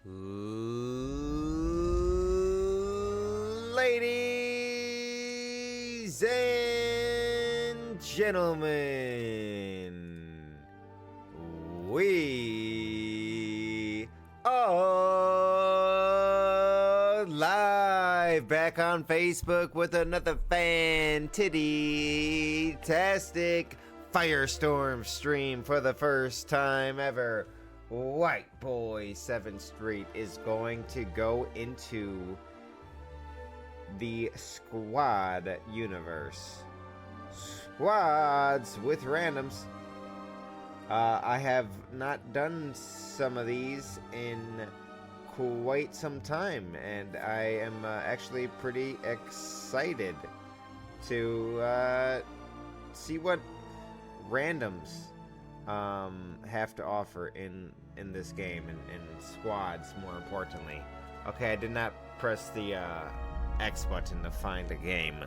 Ladies and gentlemen, we are live back on Facebook with another fantastic Firestorm stream for the first time ever. White Boy 7th Street is going to go into the squad universe. Squads with randoms. I have not done some of these in quite some time, and I am actually pretty excited to see what randoms have to offer in this game, and squads, more importantly. Okay, I did not press the X button to find the game.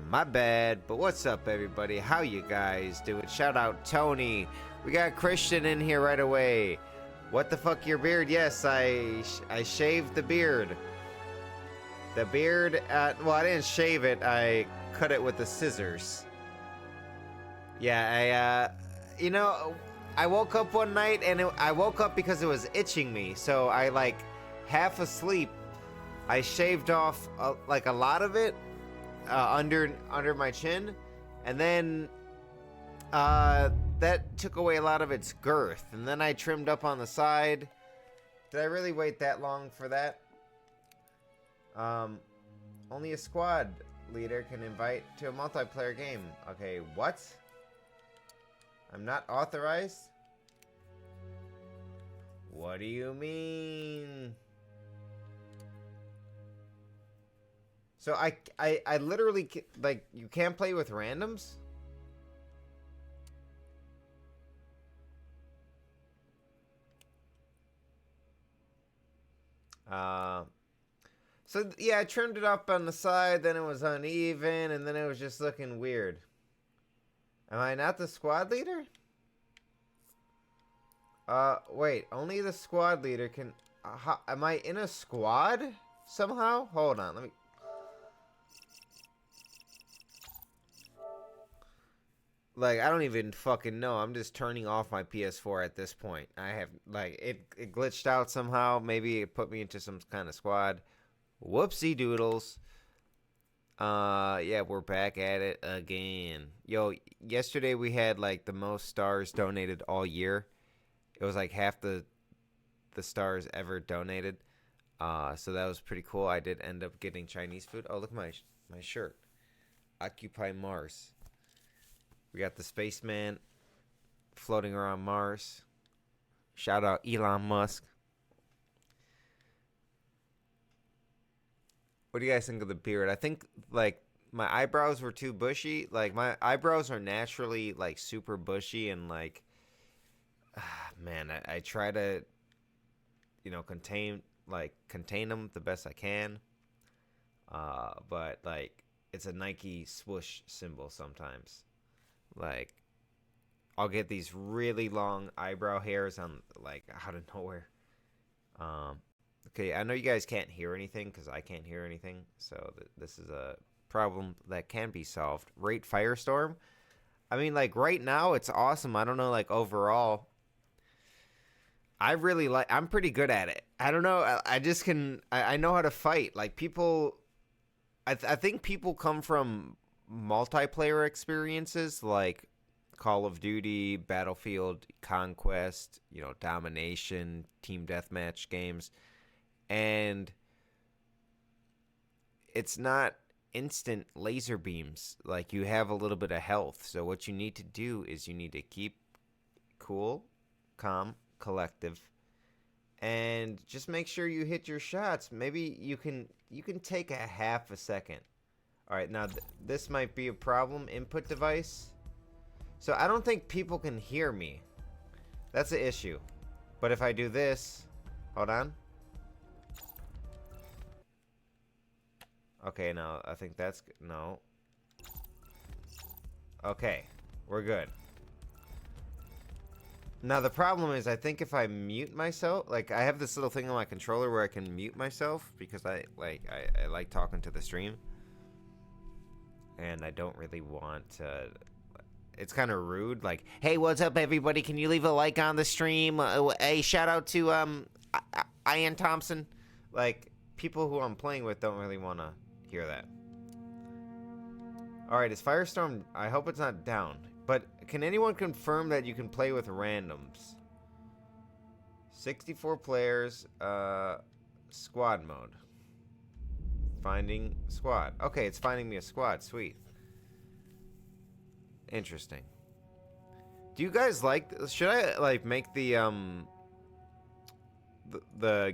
My bad. But what's up, everybody? How you guys doing? Shout out Tony. We got Christian in here right away. What the fuck, your beard? Yes, I shaved the beard. The beard, well, I didn't shave it. I cut it with the scissors. Yeah, you know, I woke up one night and I woke up because it was itching me. So I, like, half asleep, I shaved off like a lot of it under my chin, and then that took away a lot of its girth. And then I trimmed up on the side. Did I really wait that long for that? Only a squad leader can invite to a multiplayer game. Okay, what? I'm not authorized? What do you mean? So I literally, like, you can't play with randoms? So yeah, I trimmed it up on the side, then it was uneven, and then it was just looking weird. Am I not the squad leader? Wait, only the squad leader can... am I in a squad somehow? Hold on, let me... Like, I don't even fucking know. I'm just turning off my PS4 at this point. I have, like, it glitched out somehow. Maybe it put me into some kind of squad. Whoopsie doodles. Yeah, we're back at it again. Yo, yesterday we had, like, the most stars donated all year. It was, like, half the stars ever donated. So that was pretty cool. I did end up getting Chinese food. Oh, look at my shirt. Occupy Mars. We got the spaceman floating around Mars. Shout out Elon Musk. What do you guys think of the beard? I think, like, my eyebrows were too bushy. Like, my eyebrows are naturally, like, super bushy, and, like, man, I try to, you know, contain them the best I can. But, like, it's a Nike swoosh symbol sometimes. Like, I'll get these really long eyebrow hairs on, like, out of nowhere. Okay, I know you guys can't hear anything because I can't hear anything. So this is a problem that can be solved. Rate Firestorm. I mean, like, right now it's awesome. I don't know, like, overall. I really like... I'm pretty good at it. I don't know. I just can... I know how to fight. Like, people... I think people come from multiplayer experiences like Call of Duty, Battlefield, Conquest, you know, Domination, Team Deathmatch games, and it's not instant laser beams. Like, you have a little bit of health, so what you need to do is you need to keep cool, calm, collective, and just make sure you hit your shots. Maybe you can take a half a second. All right, now this might be a problem. Input device. So I don't think people can hear me. That's the issue. But if I do this, hold on. Okay, now I think that's no. Okay, we're good. Now the problem is, I think if I mute myself, like I have this little thing on my controller where I can mute myself because I like talking to the stream, and I don't really want to. It's kind of rude. Like, hey, what's up, everybody? Can you leave a like on the stream? Hey, shout out to Ian Thompson. Like, people who I'm playing with don't really want to hear that. All right, is Firestorm? I hope it's not down. But can anyone confirm that you can play with randoms? 64 players, squad mode. Finding squad. Okay, it's finding me a squad. Sweet. Interesting. Do you guys like... Should I, like, make the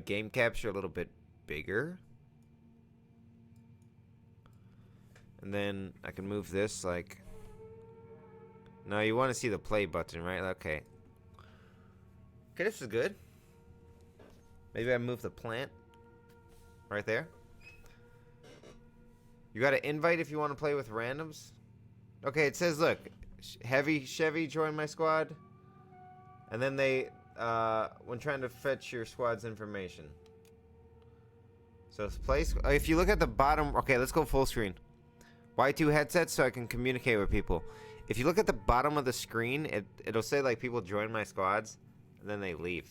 game capture a little bit bigger? And then I can move this, like... No, you want to see the play button, right? Okay. Okay, this is good. Maybe I move the plant. Right there. You got to invite if you want to play with randoms. Okay, it says, look. Heavy Chevy joined my squad. And then they, when trying to fetch your squad's information. So, if you look at the bottom. Okay, let's go full screen. Y2 headsets so I can communicate with people. If you look at the bottom of the screen, it'll say, like, people join my squads, and then they leave.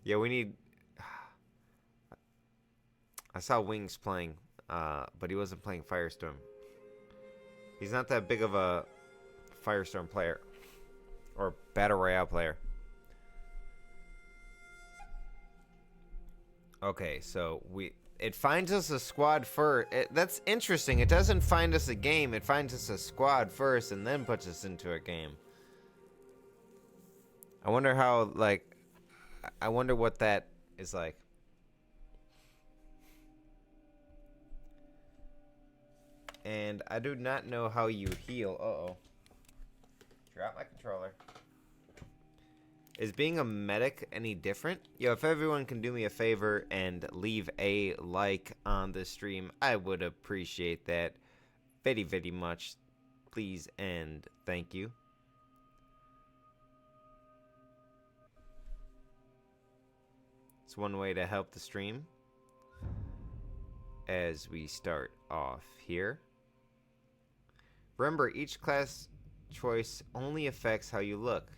Yeah, we need... I saw Wings playing, but he wasn't playing Firestorm. He's not that big of a Firestorm player. Or Battle Royale player. Okay, so it finds us a squad first. That's interesting. It doesn't find us a game. It finds us a squad first and then puts us into a game. I wonder how, like... I wonder what that is like. And I do not know how you heal. Uh-oh. Drop my controller. Is being a medic any different? Yo, if everyone can do me a favor and leave a like on the stream, I would appreciate that very, very much. Please and thank you. It's one way to help the stream. As we start off here. Remember, each class choice only affects how you look.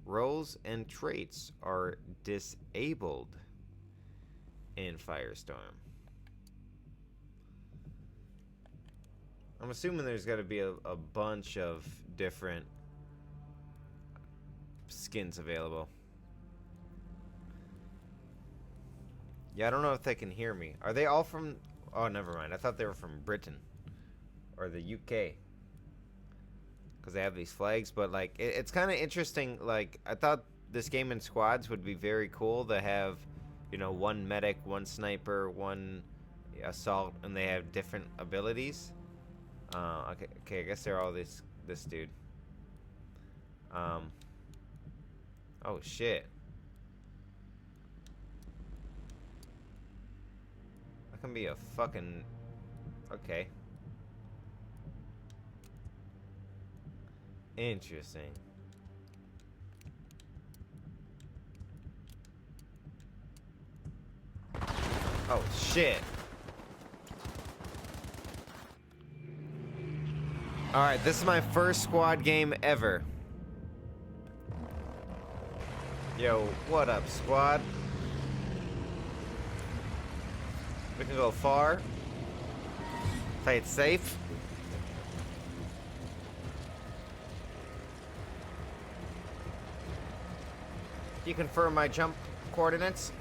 Roles and traits are disabled in Firestorm. I'm assuming there's got to be a bunch of different skins available. Yeah, I don't know if they can hear me. Are they all from... Oh, never mind. I thought they were from Britain. Or the UK. Because they have these flags. But, like, it's kind of interesting. Like, I thought this game in squads would be very cool to have, you know, one medic, one sniper, one assault, and they have different abilities. Okay, I guess they're all this dude. Oh, shit. That can be a fucking... Okay. Interesting. Oh, shit. Alright, this is my first squad game ever. Yo, what up, squad? We can go far. Play it safe. Can you confirm my jump coordinates?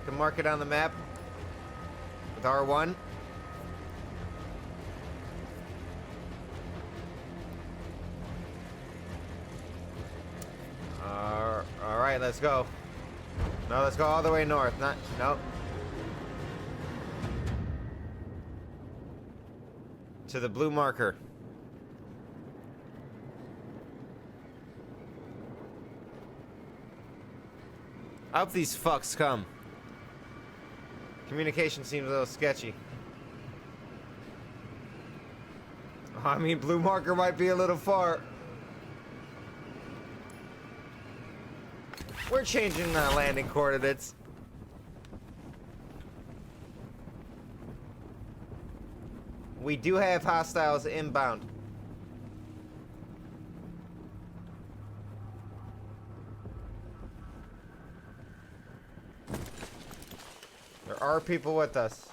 You can mark it on the map with R1. Alright, let's go. No, let's go all the way north. Nope. To the blue marker. I hope these fucks come. Communication seems a little sketchy. I mean, blue marker might be a little far. We're changing the landing coordinates. We do have hostiles inbound. There are people with us.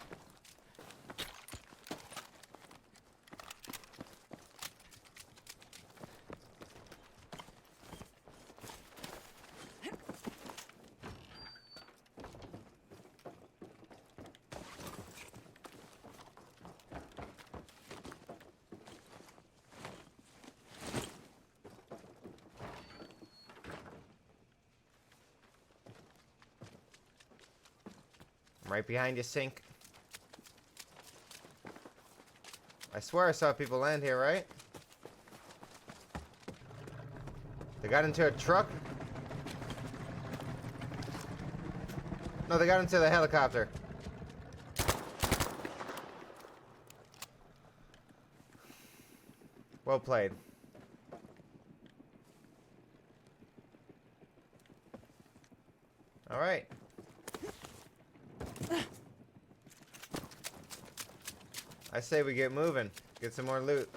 Right behind you, Sink. I swear I saw people land here, right? They got into a truck? No, they got into the helicopter. Well played. All right. I say we get moving. Get some more loot.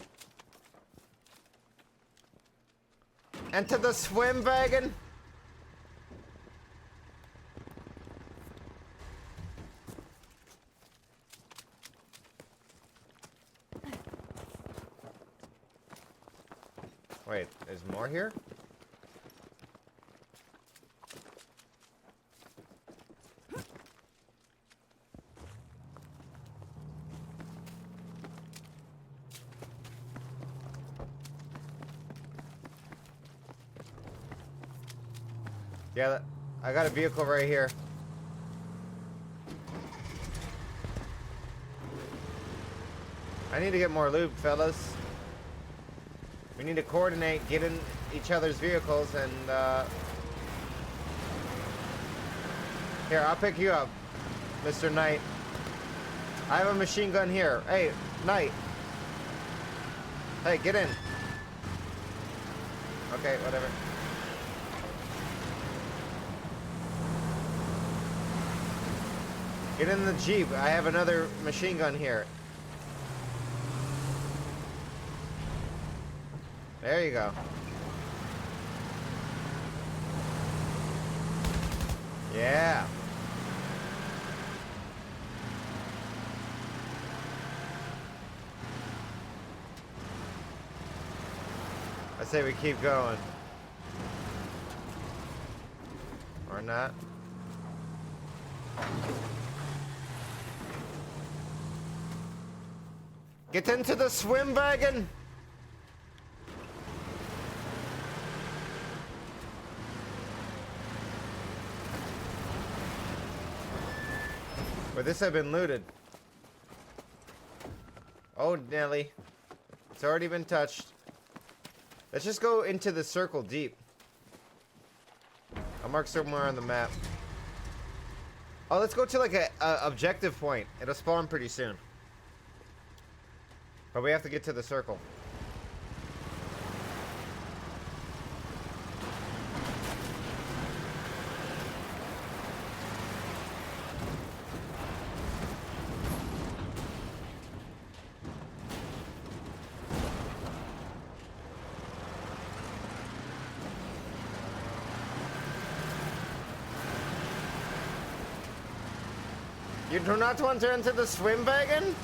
Enter the swim wagon. Wait, there's more here? Yeah, I got a vehicle right here. I need to get more loot, fellas. We need to coordinate, get in each other's vehicles, and, Here, I'll pick you up, Mr. Knight. I have a machine gun here. Hey, Knight. Hey, get in. Okay, whatever. Get in the Jeep. I have another machine gun here. There you go. Yeah. I say we keep going. Or not. Get into the swim wagon! But this had been looted. Oh, Nelly. It's already been touched. Let's just go into the circle deep. I'll mark somewhere on the map. Oh, let's go to like a objective point. It'll spawn pretty soon. But we have to get to the circle. You do not want to enter the swim wagon?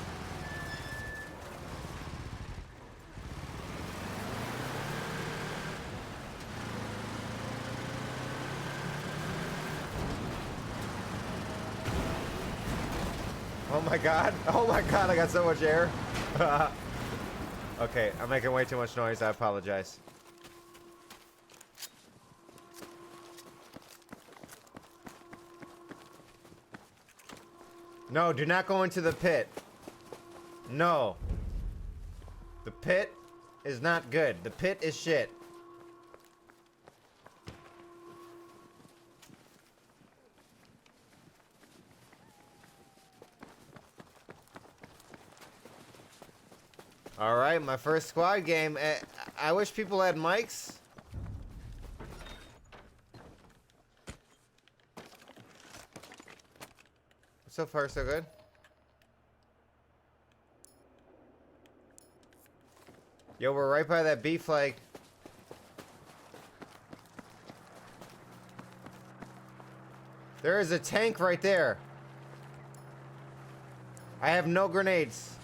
Oh my god. Oh my god, I got so much air. Okay, I'm making way too much noise. I apologize. No, do not go into the pit. No. The pit is not good. The pit is shit. Alright, my first squad game. I wish people had mics. So far, so good. Yo, we're right by that B flag. There is a tank right there. I have no grenades.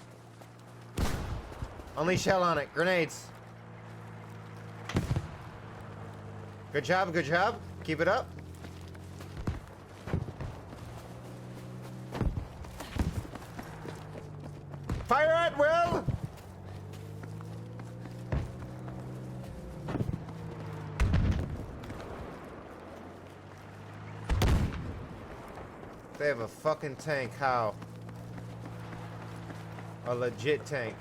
Only shell on it. Grenades. Good job, good job. Keep it up. Fire at will! They have a fucking tank. How? A legit tank.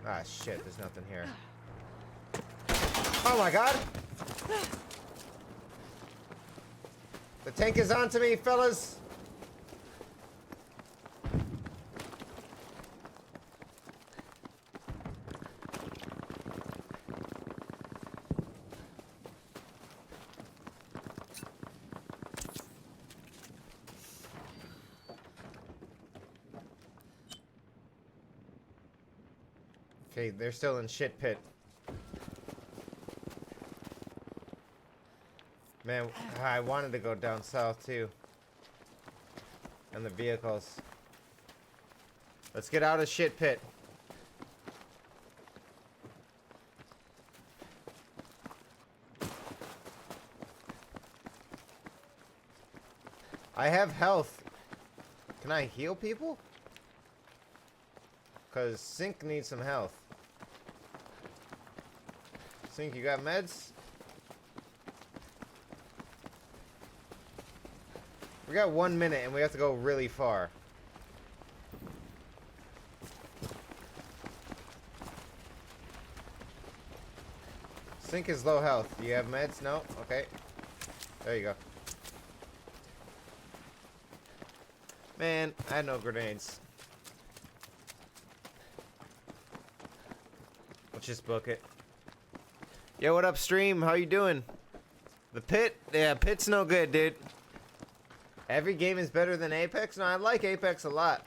Ah, shit. There's nothing here. Oh my god! The tank is onto me, fellas! Okay, they're still in shit pit. Man, I wanted to go down south too. And the vehicles. Let's get out of shit pit. I have health. Can I heal people? Because Sink needs some health. Sink, you got meds? We got 1 minute and we have to go really far. Sink is low health. Do you have meds? No? Okay. There you go. Man, I had no grenades. Let's just book it. Yo, what up, stream? How you doing? The pit? Yeah, pit's no good, dude. Every game is better than Apex? No, I like Apex a lot.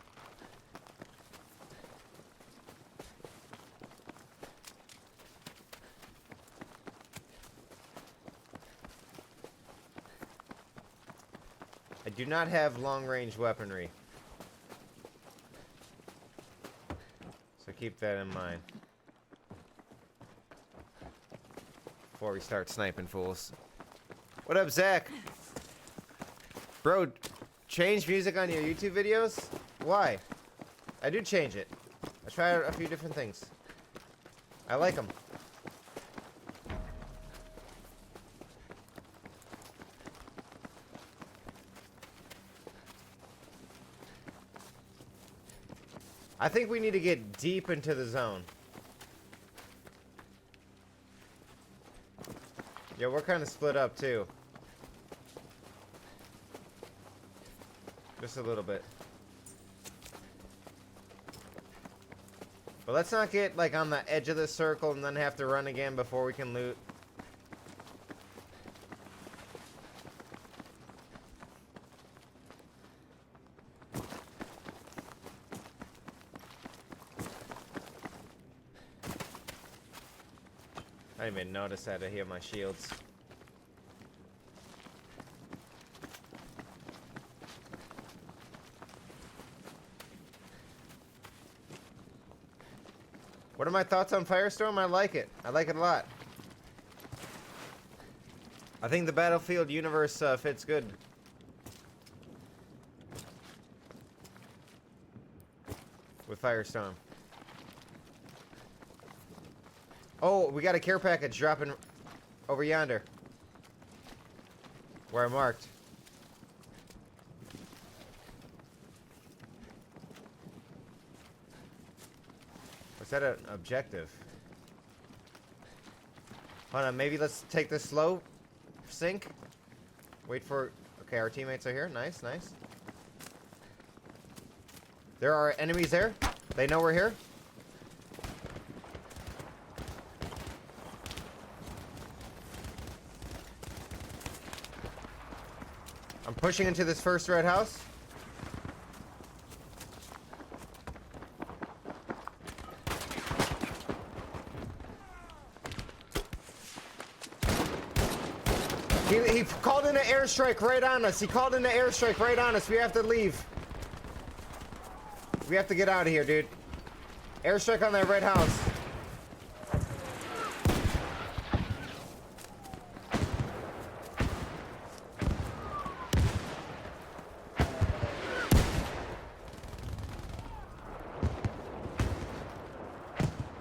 I do not have long-range weaponry. So keep that in mind. Before we start sniping fools. What up, Zach? Bro, change music on your YouTube videos? Why? I do change it. I try out a few different things. I like them. I think we need to get deep into the zone. Yeah, we're kind of split up too. Just a little bit. But let's not get like on the edge of the circle and then have to run again before we can loot. I didn't even notice that I hear my shields. What are my thoughts on Firestorm? I like it. I like it a lot. I think the Battlefield universe fits good. With Firestorm. Oh, we got a care package dropping over yonder. Where I marked. Is that an objective? Hold on, maybe let's take this slow. Sink. Wait for... Okay, our teammates are here. Nice, nice. There are enemies there. They know we're here. I'm pushing into this first red house. He called in an airstrike right on us. He called in an airstrike right on us. We have to leave. We have to get out of here, dude. Airstrike on that red house.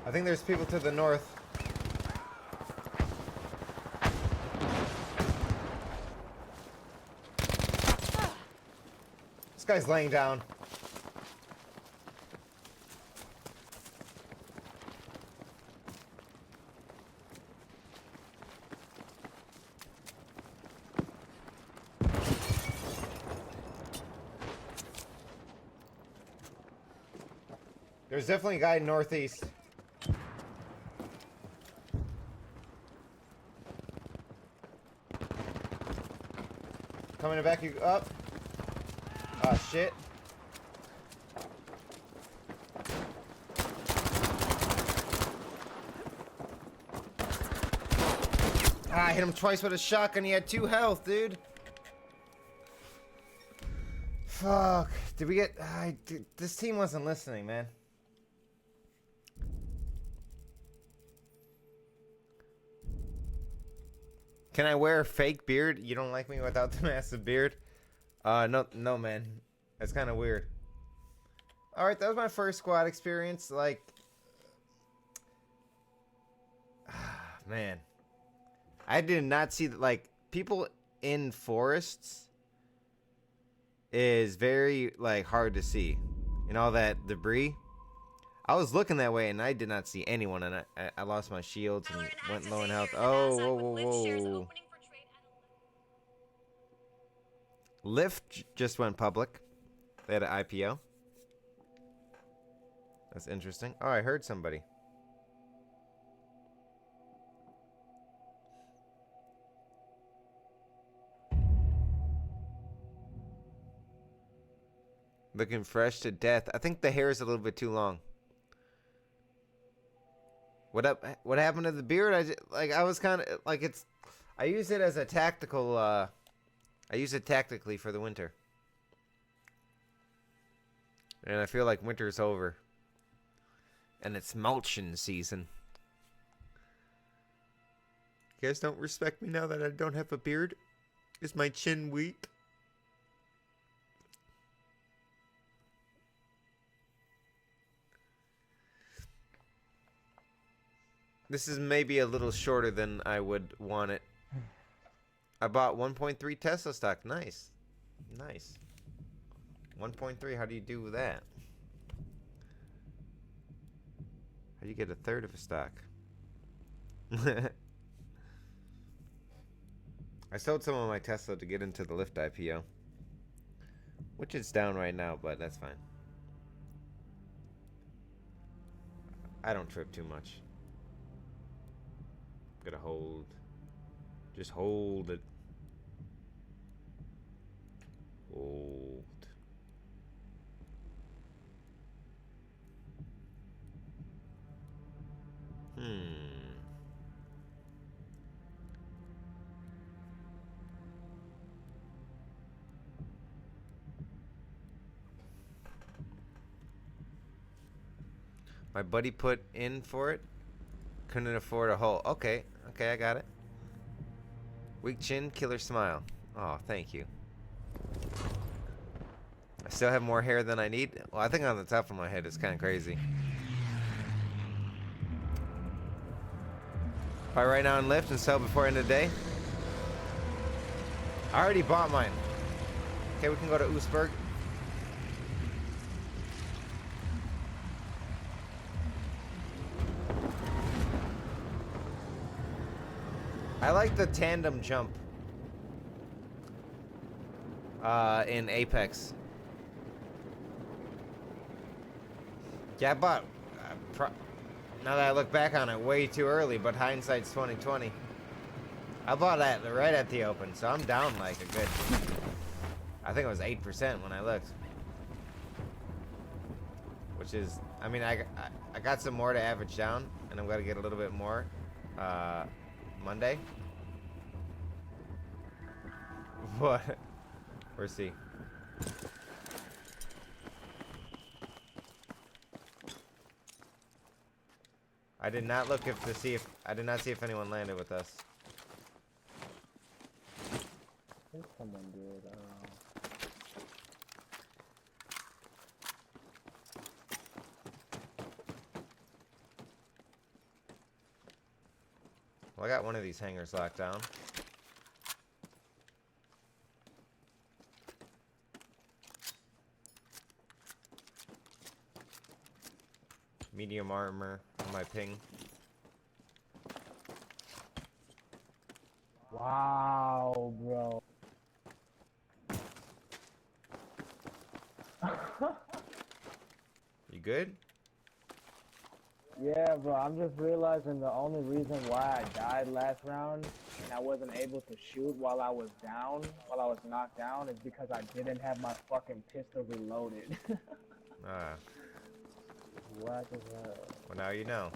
I think there's people to the north. This guy's laying down. There's definitely a guy northeast. Coming to back you up. Oh shit. I hit him twice with a shotgun. He had 2 health, dude. Fuck. Did we get... this team wasn't listening, man. Can I wear a fake beard? You don't like me without the massive beard? No, man. That's kind of weird. Alright, that was my first squad experience. Like... man. I did not see... like, people in forests is very, like, hard to see. And all that debris. I was looking that way and I did not see anyone, and I lost my shields and went low in health. Oh, whoa. Lyft just went public. They had an IPO. That's interesting. Oh, I heard somebody. Looking fresh to death. I think the hair is a little bit too long. What happened to the beard? I was kind of like, it's... I use it as a tactical, I use it tactically for the winter. And I feel like winter's over. And it's mulching season. You guys don't respect me now that I don't have a beard? Is my chin weak? This is maybe a little shorter than I would want it. I bought 1.3 Tesla stock. Nice. Nice. 1.3, how do you do that? How do you get a third of a stock? I sold some of my Tesla to get into the Lyft IPO. Which is down right now, but that's fine. I don't trip too much. Gotta hold. Just hold it. Hold. My buddy put in for it. Couldn't afford a hole. Okay, I got it. Weak chin, killer smile. Oh, thank you. I still have more hair than I need. Well, I think on the top of my head it's kind of crazy. Buy right now and Lyft and sell before end of the day. I already bought mine. Okay, we can go to Oostburg. I like the tandem jump in Apex. Yeah, I bought. Now that I look back on it, way too early, but hindsight's 20/20. I bought that right at the open, so I'm down like a good I think it was 8% when I looked. Which is, I mean, I got some more to average down, and I'm going to get a little bit more Monday. What? Where's he? I did not look to see if I did not see if anyone landed with us. I think someone did. I don't know. Well, I got one of these hangars locked down. Medium armor on my ping. Wow, bro. You good? Yeah, bro, I'm just realizing the only reason why I died last round and I wasn't able to shoot while I was down, while I was knocked down, is because I didn't have my fucking pistol reloaded. Ah. What is that? Well, now you know.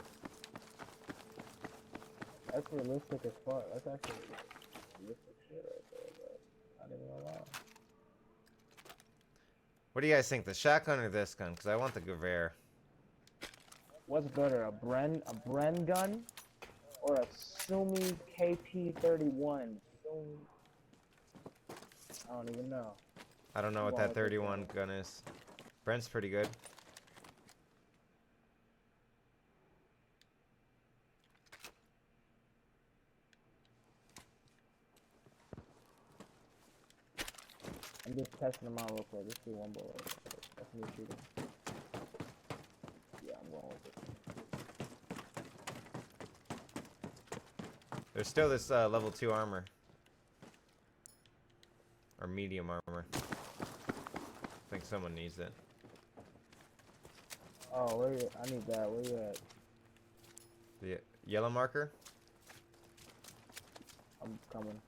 That's realistic as fuck. That's actually realistic shit right there, but not even gonna lie. What do you guys think, the shotgun or this gun? Because I want the Gewehr. What's better, a Bren gun or a Sumi KP31? I don't even know. I don't know what that 31 gun is. Brent's pretty good. I'm just testing them out real quick. Let's do one bullet. That's me shooting. Yeah, I'm going with it. There's still this level 2 armor. Or medium armor. I think someone needs it. Oh, where you? I need that. Where you at? The yellow marker? I'm coming.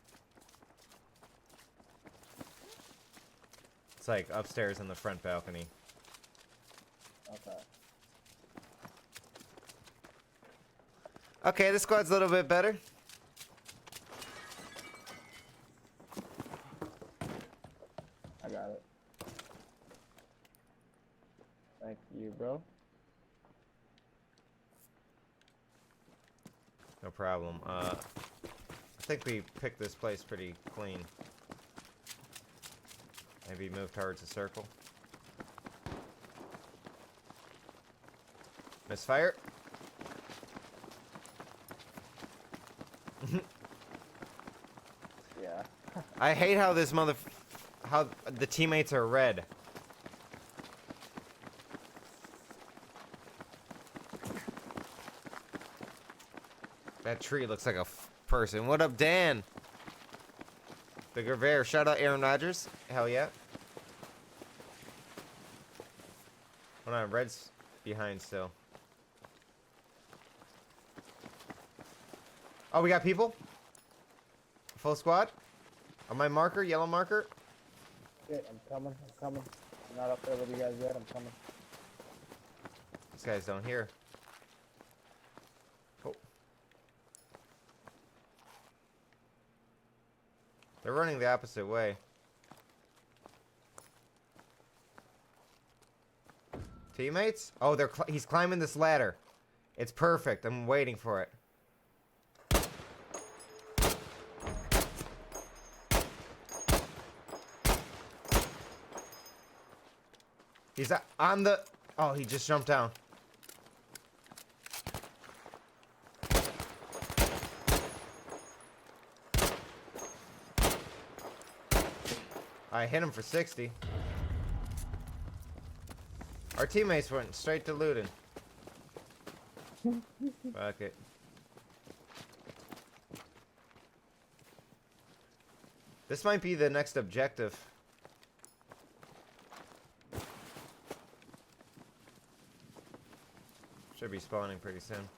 It's like upstairs in the front balcony. Okay. Okay, this squad's a little bit better. I got it. Thank you, bro. No problem. I think we picked this place pretty clean. Maybe move towards the circle. Misfire. Yeah. I hate how this how the teammates are red. That tree looks like a person. What up, Dan? The Gewehr. Shout out Aaron Rodgers. Hell yeah. Hold on, red's behind still. Oh, we got people? Full squad? On my marker, yellow marker? Shit, I'm coming. I'm coming. I'm not up there with you guys yet. I'm coming. These guys don't hear. Oh. They're running the opposite way. Teammates? Oh, he's climbing this ladder. It's perfect. I'm waiting for it. He's on the... Oh, he just jumped down. I hit him for 60. Our teammates went straight to looting. Fuck it. This might be the next objective. Should be spawning pretty soon.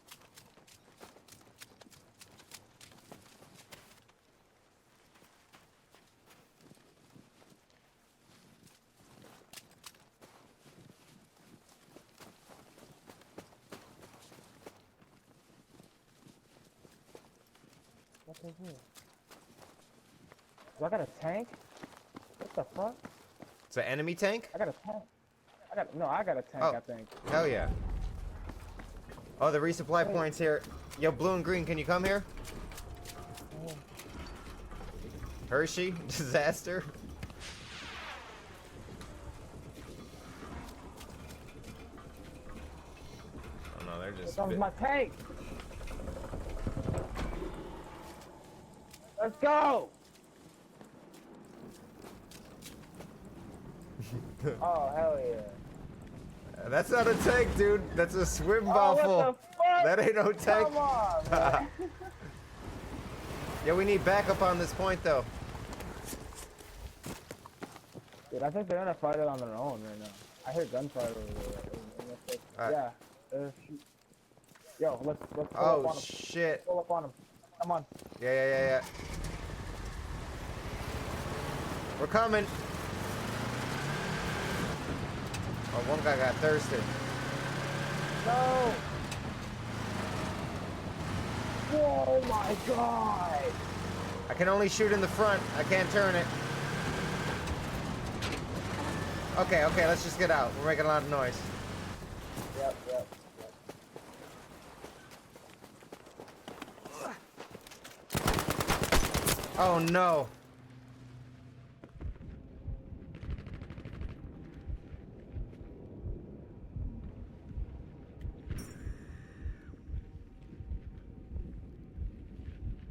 What is this? Do I got a tank? What the fuck? It's an enemy tank? I got a tank. I got a tank, Oh. I think. Hell yeah. Oh, the resupply point's here. Yo, blue and green, can you come here? Oh. Hershey? Disaster? Oh no, they're just... That was my tank! Let's go! Oh, hell yeah. That's not a tank, dude. That's a swim Oh, baffle. what the fuck? That ain't no tank. Come on, man. Yeah, we need backup on this point, though. Dude, I think they're gonna fight it on their own right now. I hear gunfire over there. Alright. Yeah. Shoot. Yo, let's pull up Oh, on him. shit. Pull up on him. Come on. Yeah. We're coming. Oh, one guy got thirsty. No! Oh my god! I can only shoot in the front. I can't turn it. Okay, let's just get out. We're making a lot of noise. Yep. Oh, no.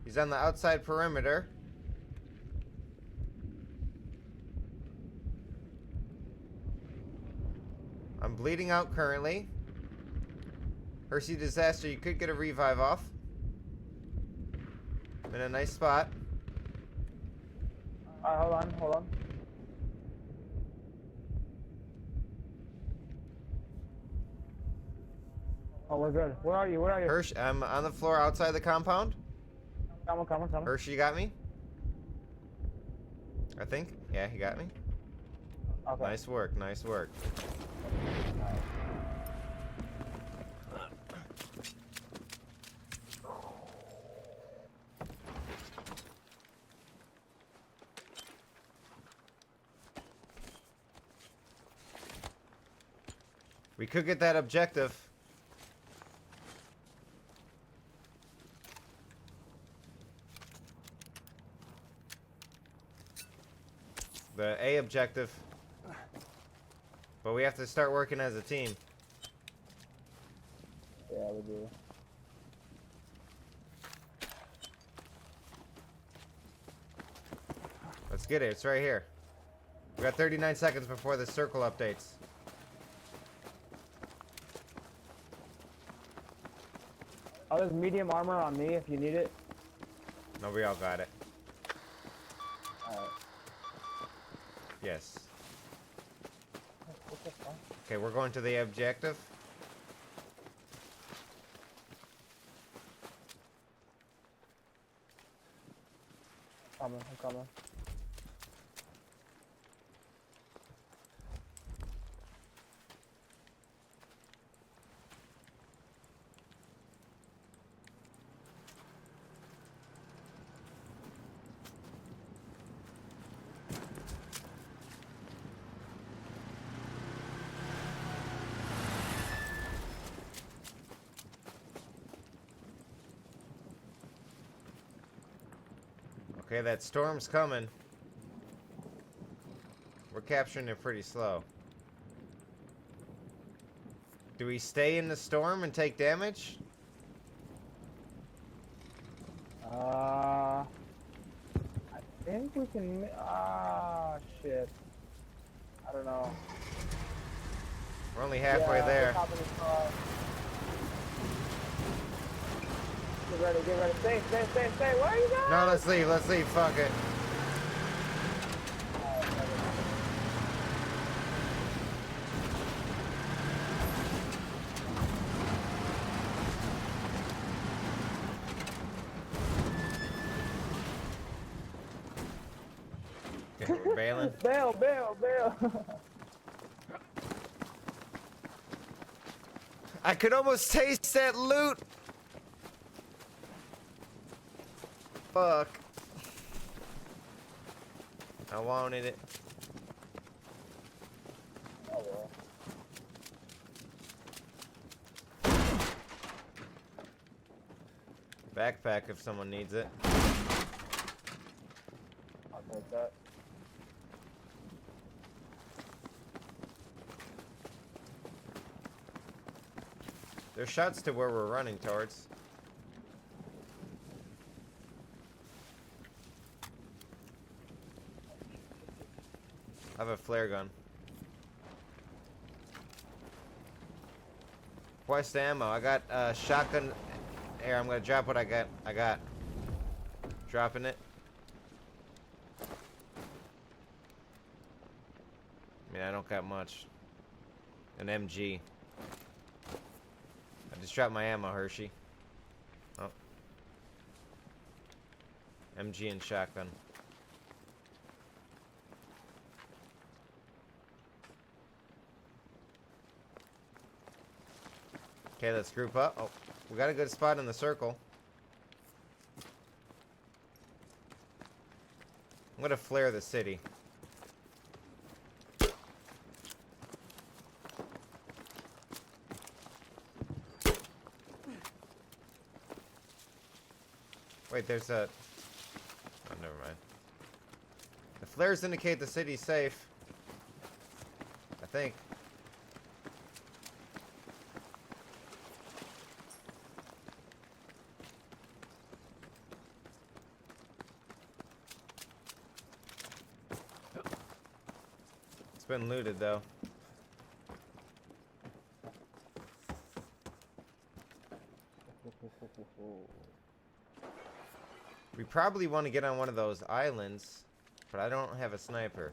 He's on the outside perimeter. I'm bleeding out currently. Hershey Disaster, you could get a revive off. I'm in a nice spot. Alright, hold on. Oh, we're good. Where are you? Hershey, I'm on the floor outside the compound. Come on. Hershey, you got me? I think. Yeah, he got me. Okay. Nice work. Alright. We could get that objective. The A objective. But we have to start working as a team. Yeah, we do. Let's get it. It's right here. We got 39 seconds before the circle updates. Oh, there's medium armor on me if you need it. No, we all got it. Alright. Yes. What the fuck? Okay, we're going to the objective. I'm coming. Okay, that storm's coming. We're capturing it pretty slow. Do we stay in the storm and take damage? I think we can. Shit. I don't know. We're only halfway Yeah, there. top of the car. Get ready. Stay. Where are you going? No, let's leave. Fuck it. Okay, we're bailing. Bail. I could almost taste that loot. fuck? I wanted it. Oh well. Backpack if someone needs it. I'll take that. There's shots to where we're running towards. I have a flare gun. Twice the ammo. I got shotgun. Here, I'm gonna drop what I got. Dropping it. I mean, I don't got much. An MG. I just dropped my ammo, Hershey. Oh. MG and shotgun. Okay, let's group up. Oh, we got a good spot in the circle. I'm gonna flare the city. Wait, there's a... Oh, never mind. The flares indicate the city's safe. I think. It's been looted, though. We probably want to get on one of those islands, but I don't have a sniper.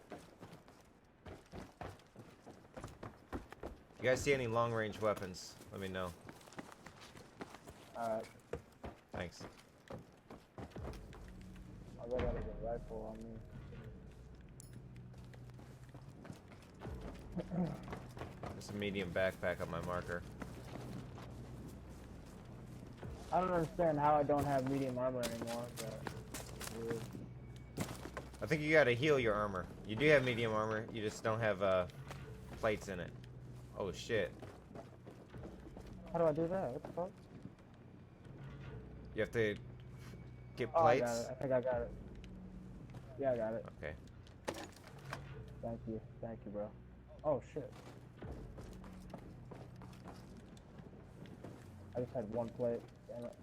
You guys see any long-range weapons? Let me know. Alright. Thanks. I got a good rifle on me. There's a medium backpack on my marker. I don't understand how I don't have medium armor anymore, but it's weird. I think you gotta heal your armor. You do have medium armor, you just don't have plates in it. Oh shit. How do I do that? What the fuck? You have to get Oh, I got plates? it. I think I got it. Yeah, I got it. Okay. Thank you. Thank you, bro. Oh, shit. I just had one plate. Damn it.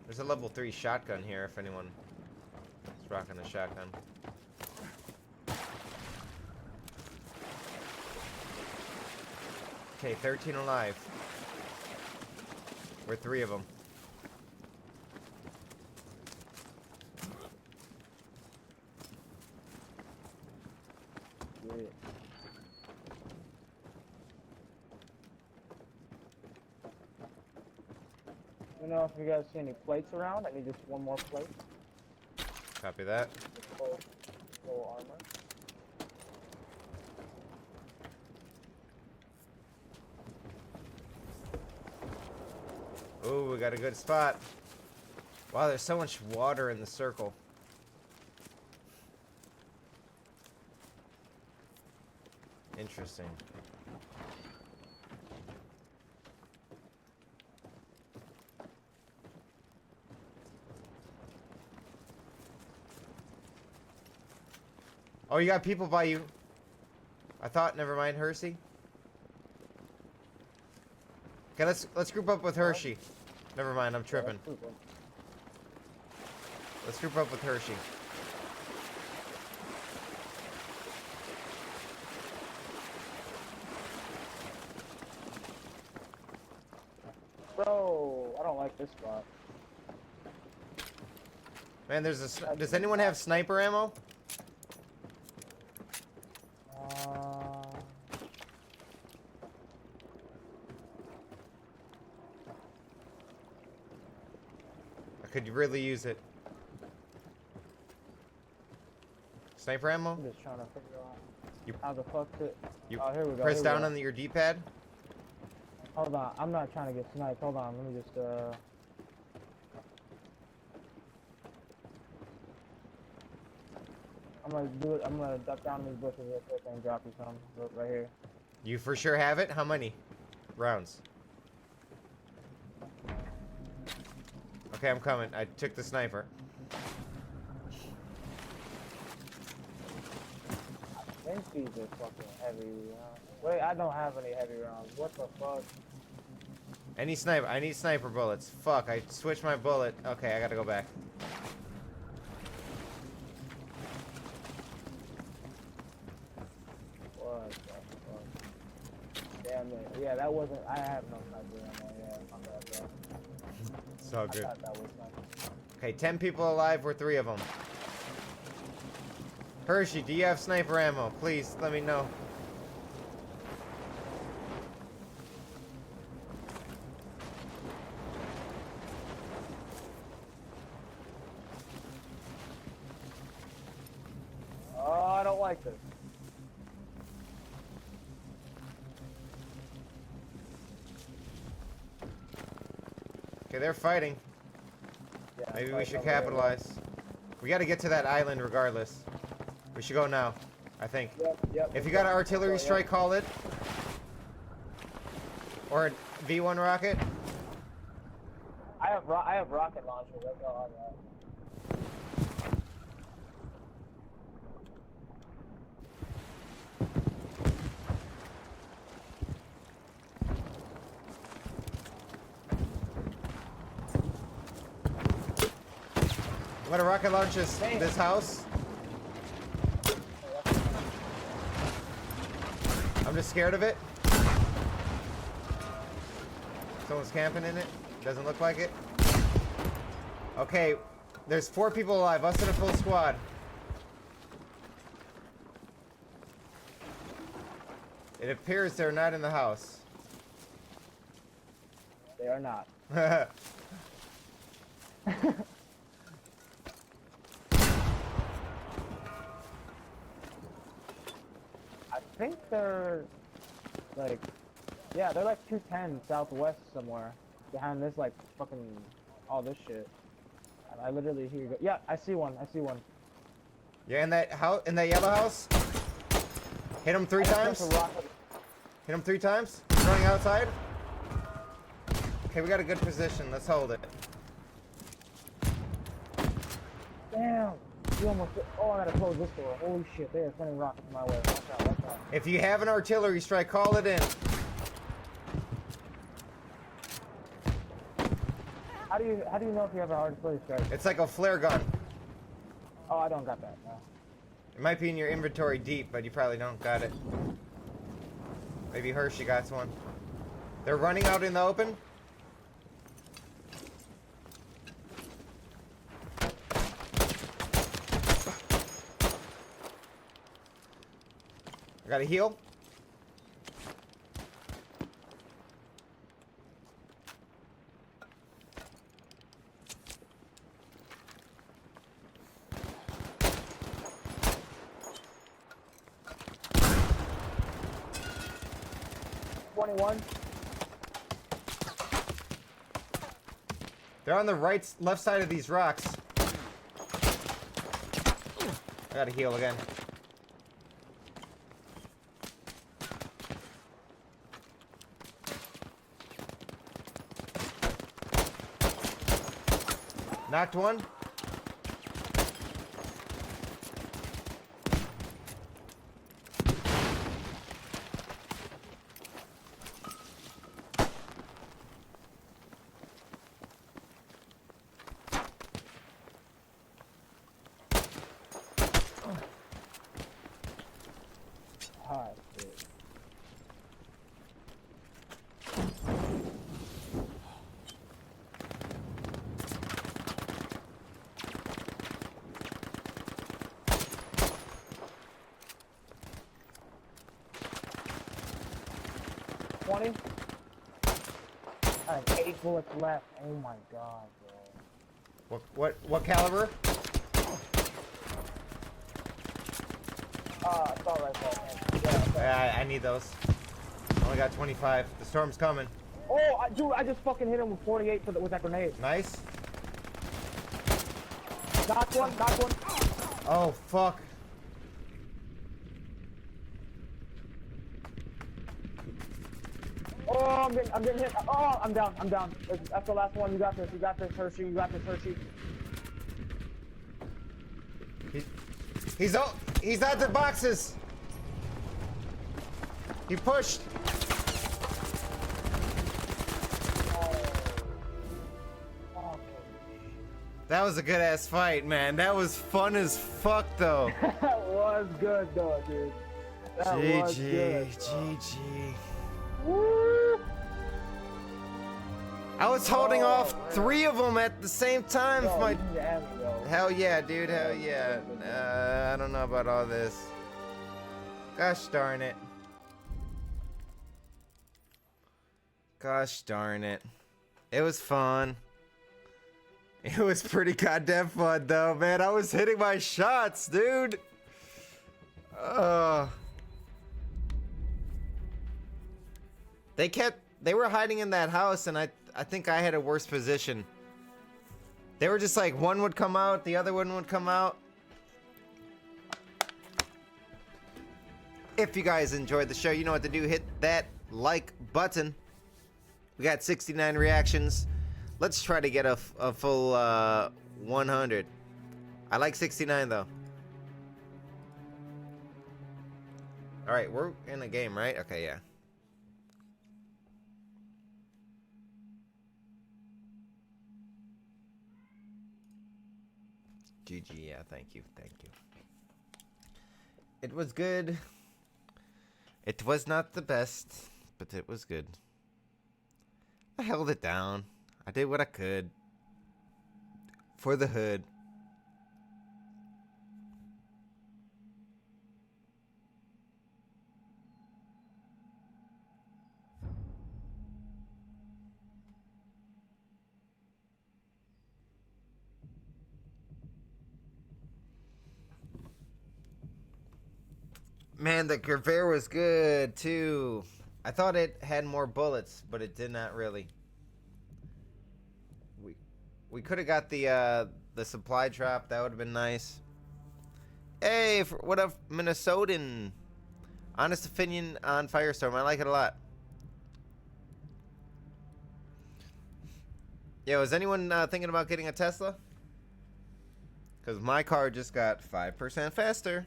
There's a level 3 shotgun here if anyone is rocking a shotgun. Okay, 13 alive. We're 3 of them. Yeah. You know if you guys see any plates around? I need just one more plate. Copy that. Full armor. Ooh, we got a good spot. Wow, there's so much water in the circle. Interesting. Oh, you got people by you. I thought, never mind, Hershey. Okay, let's group up with Hershey. Never mind, I'm tripping. Let's group up with Hershey. Bro, I don't like this spot. Man, does anyone have sniper ammo? I could really use it. Sniper ammo? I'm just trying to figure out You- how the fuck to... You Oh, here we go. press here we down go. on your D-pad. Hold on, I'm not trying to get sniped. Hold on, let me just I'm gonna do it. I'm gonna duck down these bushes real quick and drop you some right here. You for sure have it? How many rounds? Okay, I'm coming. I took the sniper. I think these are fucking heavy rounds. Wait, I don't have any heavy rounds. What the fuck? Any sniper? I need sniper bullets. Fuck, I switched my bullet. Okay, I gotta go back. What the fuck? Damn it. Yeah, that wasn't. I have no sniper ammo. Yeah, my bad, bro. It's all good. I thought that was sniper. Okay, 10 people alive. We're 3 of them. Hershey, do you have sniper ammo? Please, let me know. Oh, I don't like this. Okay, they're fighting. Yeah, Maybe we fight should over there, capitalize. We gotta get to that island regardless. We should go now, I think. Yep, yep. If you got an artillery strike, call it. Or a V1 rocket. I have rocket launchers. That's all I got. I'm gonna rocket launch this house. I'm just scared of it. Someone's camping in it. Doesn't look like it. Okay, there's 4 people alive. Us in a full squad. It appears they're not in the house. They are not. I think they're like, yeah, they're like 210 southwest somewhere behind this like fucking all this shit. And I literally hear you go. Yeah, I see one. I see one. Yeah, in that house, in that yellow house. Hit him 3 times. Hit him 3 times. He's running outside. Okay, we got a good position. Let's hold it. Damn. You almost. Oh, I gotta close this door. Holy shit, they are sending rockets my way. Watch out, watch out. If you have an artillery strike, call it in. How do you know if you have a artillery strike? It's like a flare gun. Oh, I don't got that. No. It might be in your inventory deep, but you probably don't got it. Maybe Hershey got one. They're running out in the open. I got a heal. They're on the left side of these rocks. I gotta heal again. Knocked one. Hot shit. I have 8 bullets left. Oh my god, bro. What caliber? Assault rifle. Yeah, Yeah, I need those. Only got 25. The storm's coming. Oh, dude, I just fucking hit him with 48 with that grenade. Nice. Knocked one, knocked one. Oh, fuck. Oh, I'm getting hit. Oh, I'm down, I'm down. That's the last one. You got this, Hershey. You got this, Hershey. He's out the boxes. He pushed. That was a good ass fight, man. That was fun as fuck, though. That was good, though, dude. That was good, GG. Woo! I was holding off 3 of them at the same time. Yo, My you need to end me, yo. hell yeah, dude. Hell yeah. I don't know about all this. Gosh darn it. Gosh darn it. It was fun. It was pretty goddamn fun, though, man. I was hitting my shots, dude. They were hiding in that house, and I think I had a worse position. They were just like, one would come out, the other one would come out. If you guys enjoyed the show, you know what to do. Hit that like button. We got 69 reactions. Let's try to get a full 100. I like 69 though. All right, we're in a game, right? Okay, yeah. GG, yeah, thank you. It was good. It was not the best, but it was good. I held it down. I did what I could. For the hood. Man, the Gervais was good too. I thought it had more bullets, but it did not really. We could have got the supply drop. That would have been nice. Hey, what up, Minnesotan? Honest opinion on Firestorm. I like it a lot. Yo, is anyone thinking about getting a Tesla? Because my car just got 5% faster.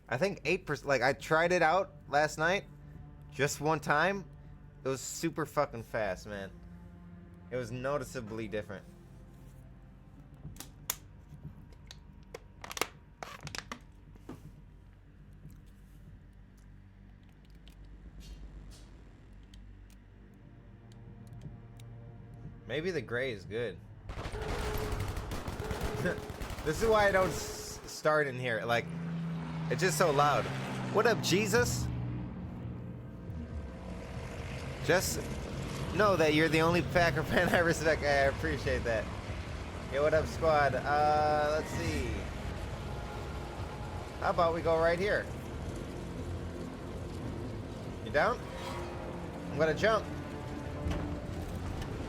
I think 8%. Like, I tried it out last night. Just one time. It was super fucking fast, man. It was noticeably different. Maybe the gray is good. This is why I don't start in here. Like, it's just so loud. What up, Jesus? Just know that you're the only Packer fan I respect. I appreciate that. Yeah, what up, squad? Let's see. How about we go right here? You down? I'm gonna jump.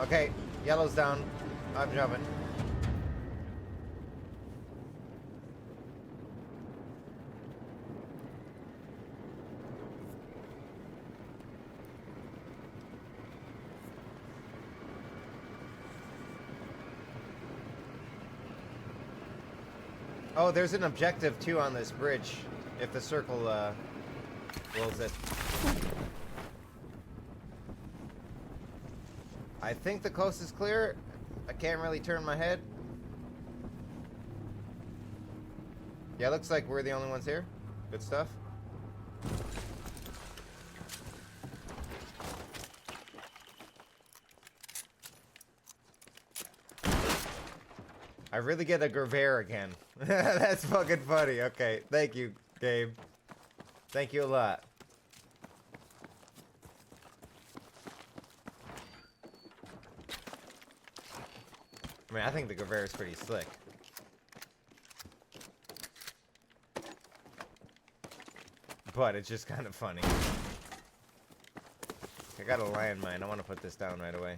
Okay, yellow's down. I'm jumping. Oh, there's an objective too on this bridge. If the circle rolls it. I think the coast is clear. I can't really turn my head. Yeah, looks like we're the only ones here. Good stuff. I really get a Gervais again. That's fucking funny. Okay, thank you, Gabe. Thank you a lot. I mean, I think the Gervais is pretty slick. But it's just kind of funny. I got a landmine. I want to put this down right away.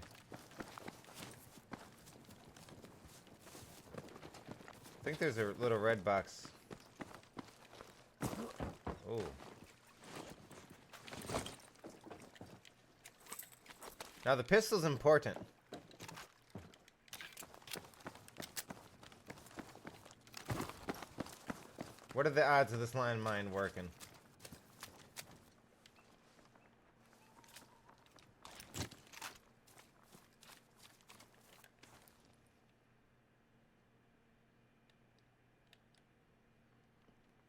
I think there's a little red box. Oh. Now the pistol's important. What are the odds of this landmine working?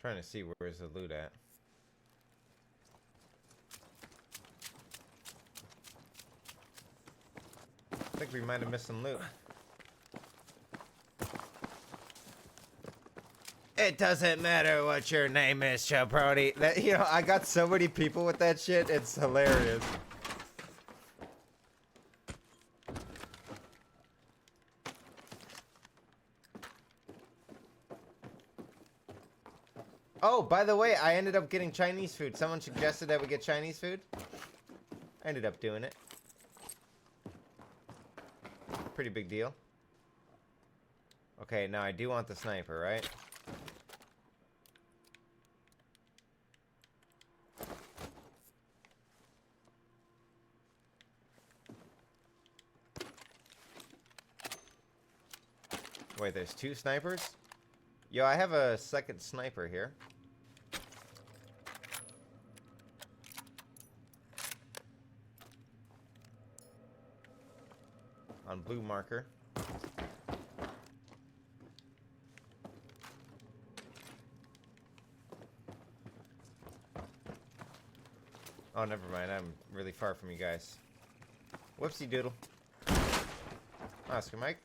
Trying to see where's the loot at. I think we might have missed some loot. It doesn't matter what your name is, Chaproni. That, you know, I got so many people with that shit. It's hilarious. Oh, by the way, I ended up getting Chinese food. Someone suggested that we get Chinese food. I ended up doing it. Pretty big deal. Okay, now I do want the sniper, right? Wait, there's two snipers? Yo, I have a second sniper here. On blue marker. Oh, never mind. I'm really far from you guys. Whoopsie doodle. Oscar Mike.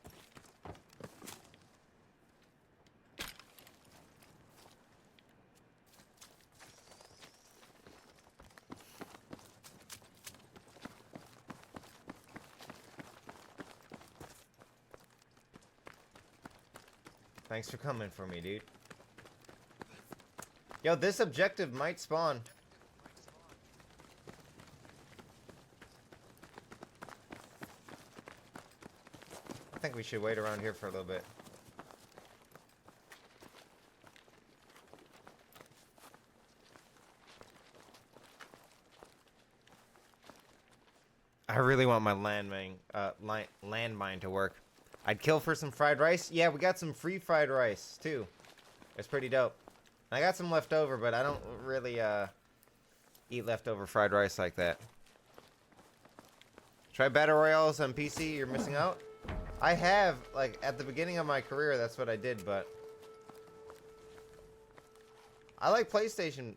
Thanks for coming for me, dude. Yo, this objective might spawn. I think we should wait around here for a little bit. I really want my landmine to work. I'd kill for some fried rice. Yeah, we got some free fried rice, too. It's pretty dope. I got some left over, but I don't really, eat leftover fried rice like that. Try Battle Royales on PC, you're missing out? I have, like, at the beginning of my career, that's what I did, but... I like PlayStation.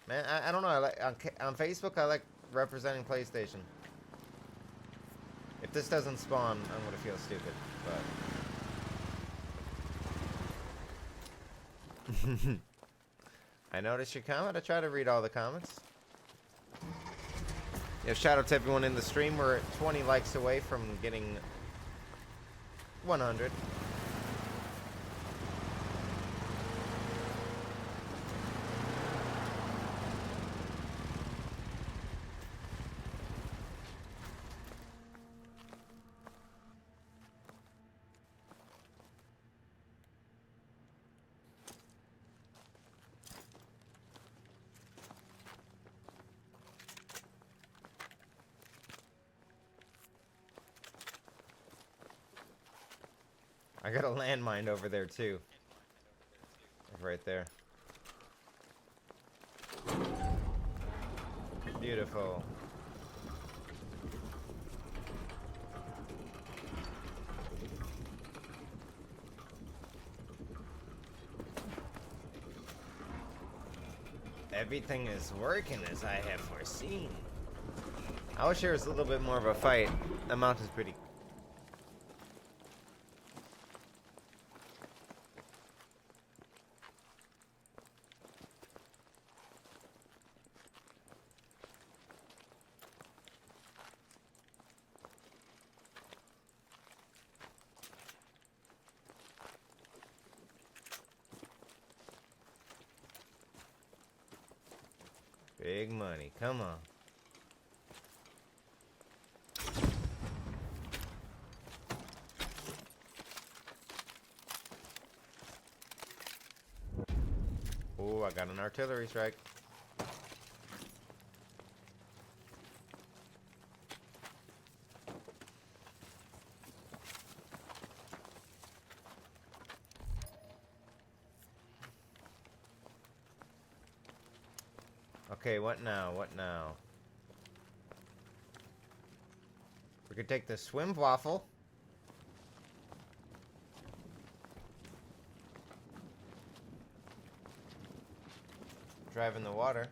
Man, I don't know, I like, on Facebook, I like representing PlayStation. If this doesn't spawn, I'm gonna feel stupid, but... I noticed your comment. I try to read all the comments. Yeah, shout out to everyone in the stream. We're 20 likes away from getting 100. I got a landmine over there too. Right there. Beautiful. Everything is working as I have foreseen. I wish there was a little bit more of a fight. The mountain's pretty. Big money, come on. Ooh, I got an artillery strike. Okay, what now? What now? We could take the swim waffle. Drive in the water.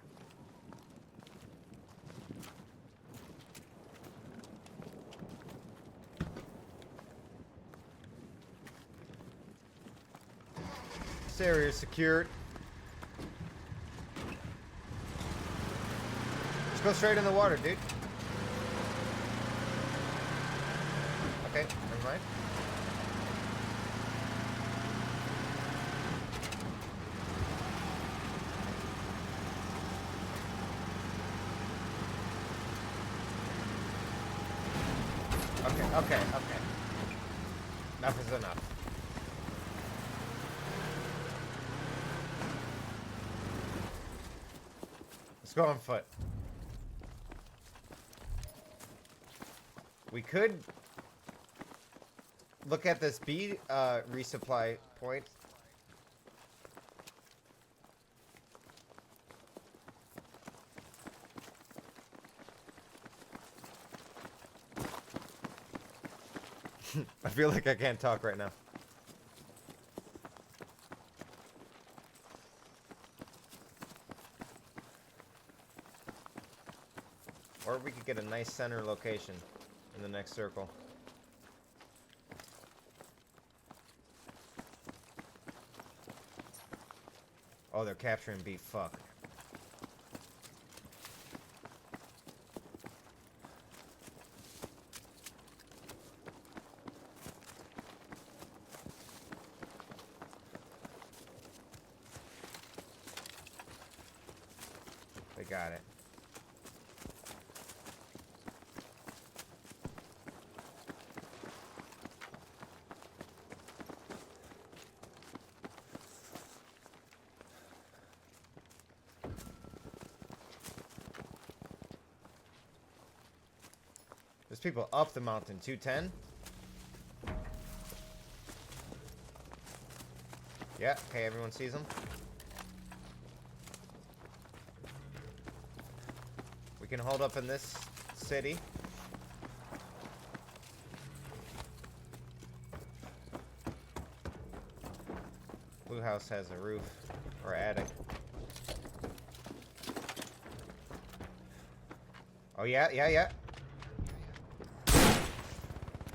This area is secured. Just go straight in the water, dude. Okay, never mind. Okay. Enough is enough. Let's go on foot. We could look at this B resupply point. I feel like I can't talk right now. Or we could get a nice center location in the next circle. Oh, they're capturing B. Fuck. They got it. There's people up the mountain. 210. Yeah, okay, everyone sees them. We can hold up in this city. Blue house has a roof or attic. Oh yeah.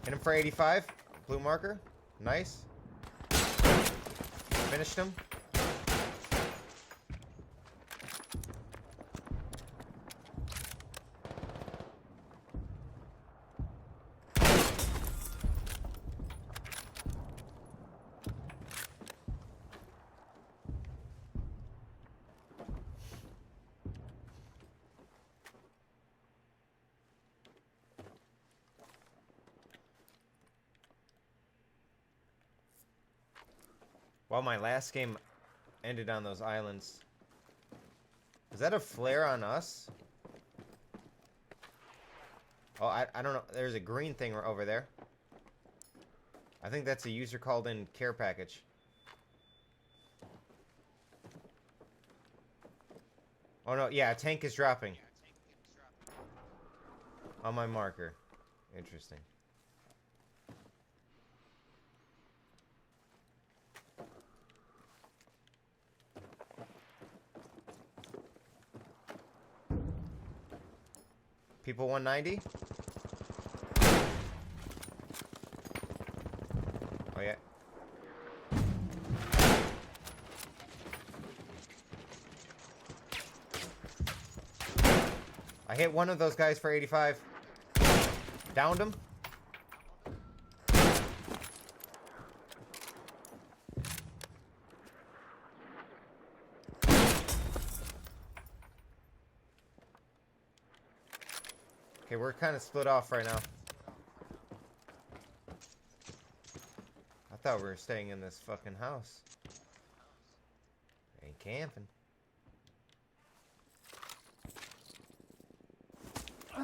Hit him for 85. Blue marker. Nice. Finished him. Well, my last game ended on those islands. Is that a flare on us? Oh, I don't know. There's a green thing over there. I think that's a user called in care package. Oh no, yeah, a tank is dropping. On my marker. Interesting. People 190? Oh yeah. I hit one of those guys for 85. Downed him. Okay, we're kind of split off right now. I thought we were staying in this fucking house. Ain't camping. I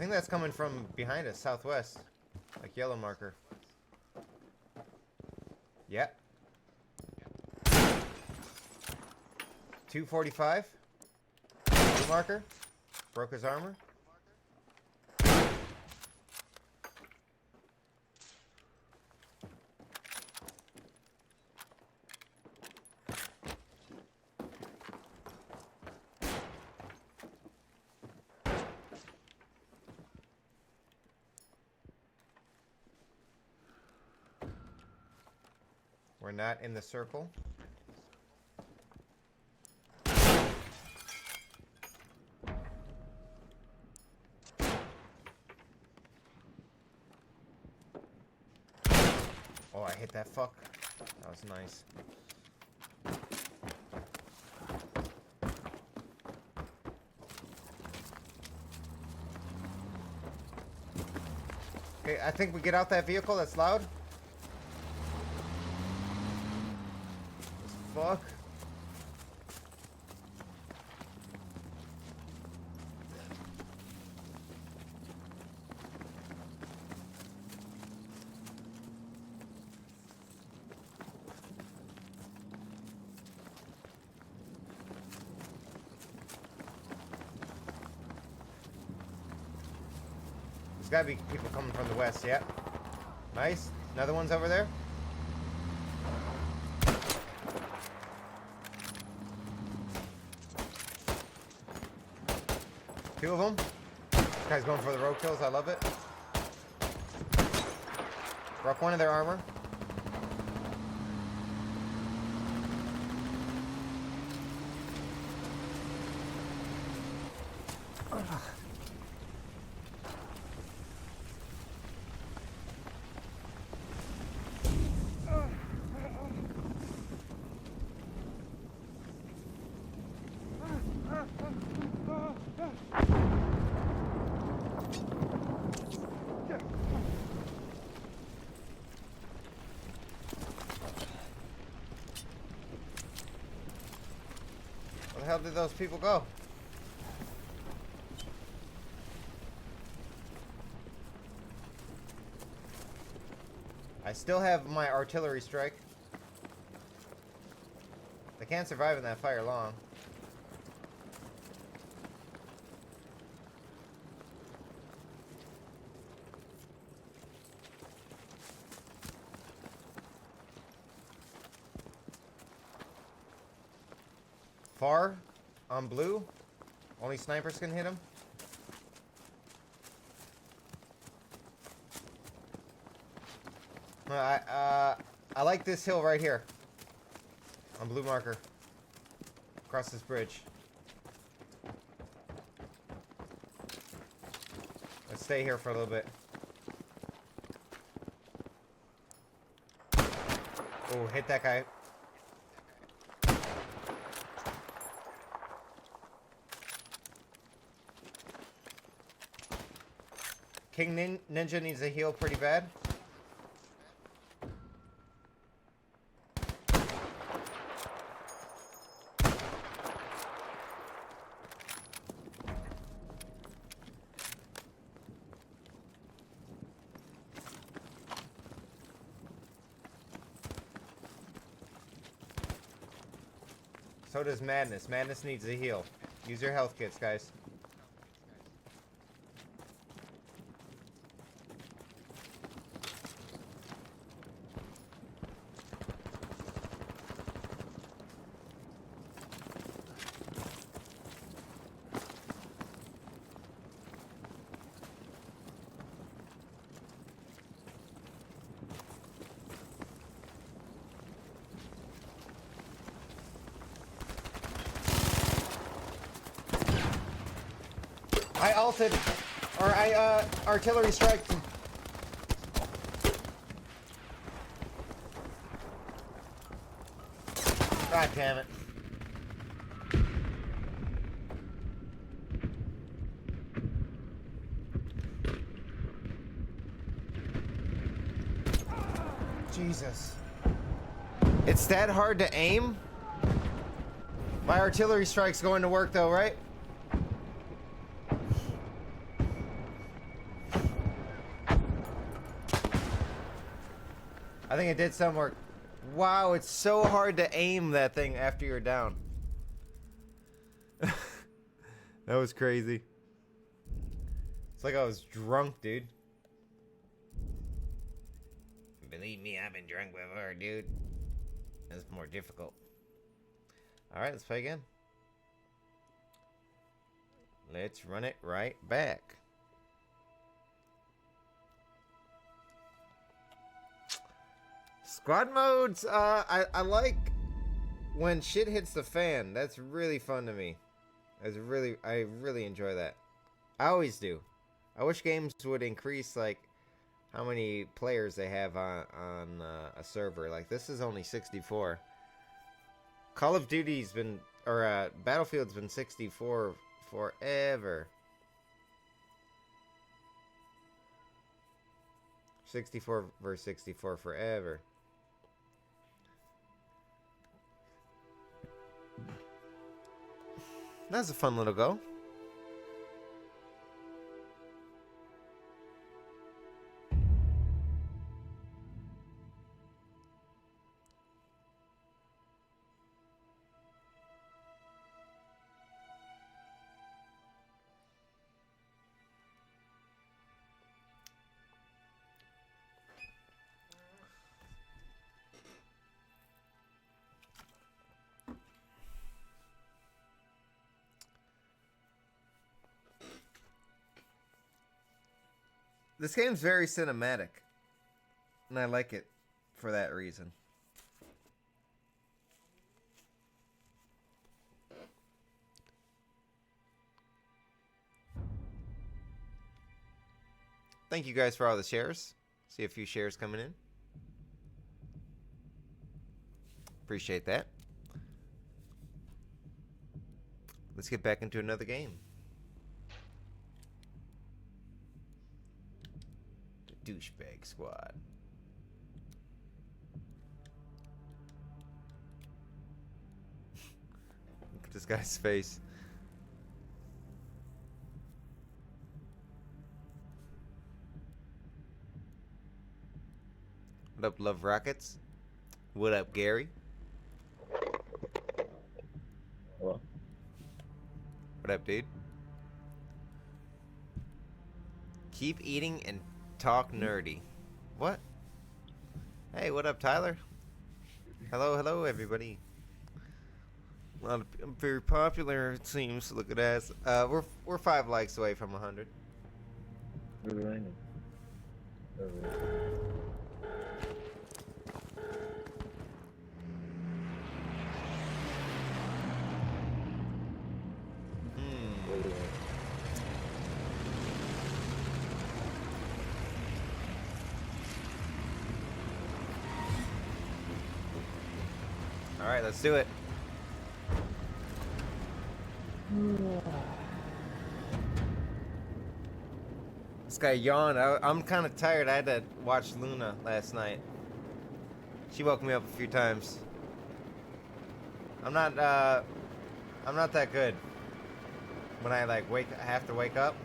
think that's coming from behind us, southwest. Like yellow marker. Yep. 245. Blue marker. Broke his armor. We're not in the circle. Oh, I hit that fuck. That was nice. Okay, I think we get out that vehicle. That's loud. Fuck. There's gotta be people coming from the west, yeah. Nice. Another one's over there. Two of them. This guy's going for the road kills. I love it. Broke one of their armor. Where the hell did those people go? I still have my artillery strike. They can't survive in that fire long. Far on blue. Only snipers can hit him. I like this hill right here. On blue marker. Across this bridge. Let's stay here for a little bit. Oh, hit that guy. King Ninja needs a heal pretty bad. So does Madness. Madness needs a heal. Use your health kits, guys. I ulted, or I artillery striked him. God damn it. Jesus. It's that hard to aim? My artillery strike's going to work though, right? I think it did some work. Wow, it's so hard to aim that thing after you're down. That was crazy. It's like I was drunk, dude. Believe me, I've been drunk before, dude. That's more difficult. Alright, let's play again. Let's run it right back. Squad modes, I like when shit hits the fan. That's really fun to me. I really enjoy that. I always do. I wish games would increase like how many players they have on a server. Like this is only 64. Call of Duty's been, or Battlefield's been 64 forever. 64 versus 64 forever. That's a fun little go. This game's very cinematic, and I like it for that reason. Thank you guys for all the shares. See a few shares coming in. Appreciate that. Let's get back into another game. The douchebag squad. Look at this guy's face. What up, Love Rockets? What up, Gary? Hello. What up, dude? Keep eating and talk nerdy. What? Hey, what up, Tyler? Hello, everybody. I'm very popular, it seems. Look at us. We're 5 likes away from 100. Alright, let's do it. This guy yawned. I'm kind of tired. I had to watch Luna last night. She woke me up a few times. I'm not that good when I like have to wake up.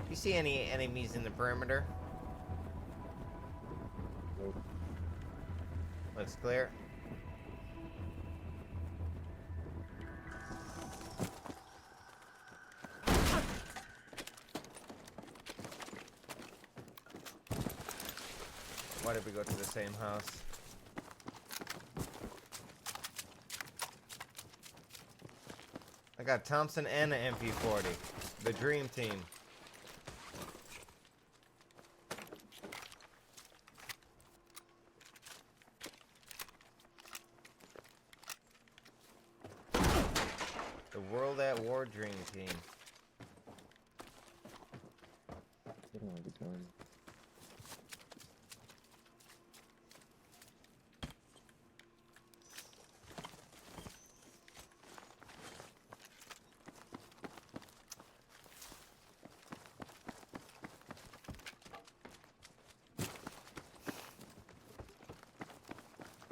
You see any enemies in the perimeter? Looks clear. Why did we go to the same house? I got Thompson and an MP40. The dream team. The World at War dream team.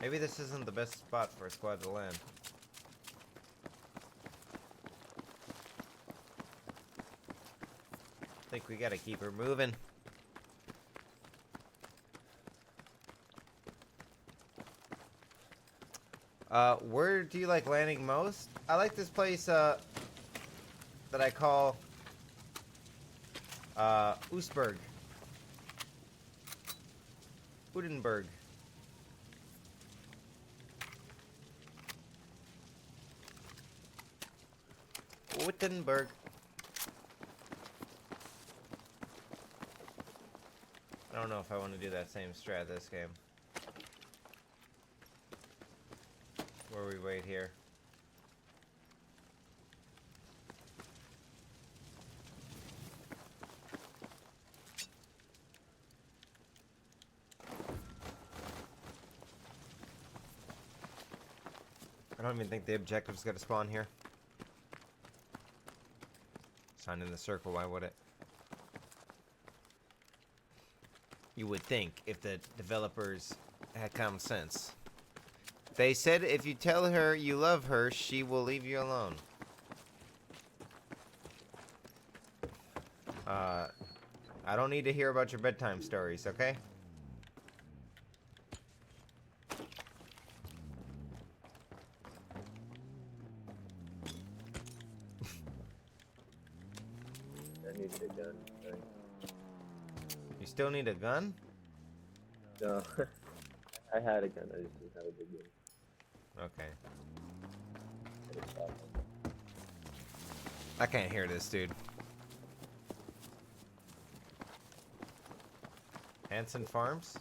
Maybe this isn't the best spot for a squad to land. I think we gotta keep her moving. Where do you like landing most? I like this place, that I call, Oostburg. Udenburg. Wittenberg. I don't know if I want to do that same strat this game. Where we wait here. I don't even think the objective's gonna spawn here. Sign in the circle, why would it? You would think if the developers had common sense. They said if you tell her you love her, she will leave you alone. I don't need to hear about your bedtime stories, okay? I need a gun. Right? You still need a gun? No. I had a gun, I just didn't have a big gun. Okay. I can't hear this, dude. Hanson Farms?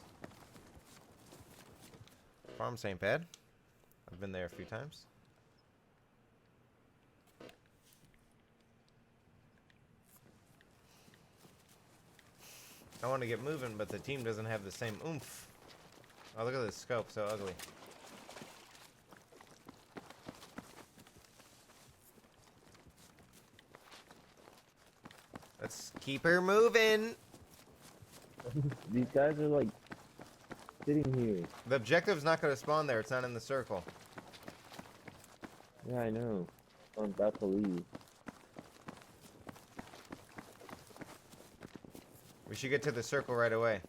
Farms ain't bad. I've been there a few times. I want to get moving, but the team doesn't have the same oomph. Oh, look at this scope, so ugly. Let's keep her moving. These guys are like sitting here. The objective's not going to spawn there. It's not in the circle. Yeah, I know. I'm about to leave. We should get to the circle right away.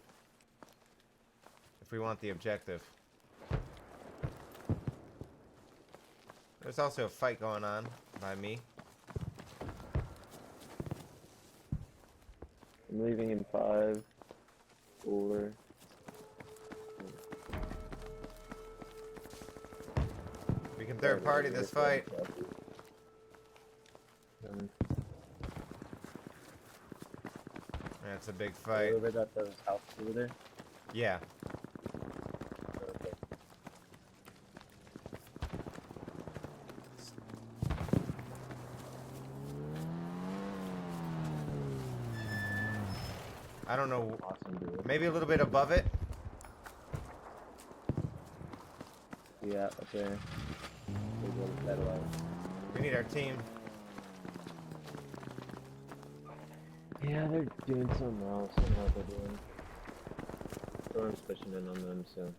If we want the objective. There's also a fight going on by me. I'm leaving in 5, 4. We can third party this fight. That's a big fight. Over that house over there? Yeah. Okay. I don't know. Awesome, dude. Maybe a little bit above it. Yeah, up there. There's a satellite. We need our team. Yeah, they're doing something else. I don't know what they're doing. Storm's pushing in on them, so.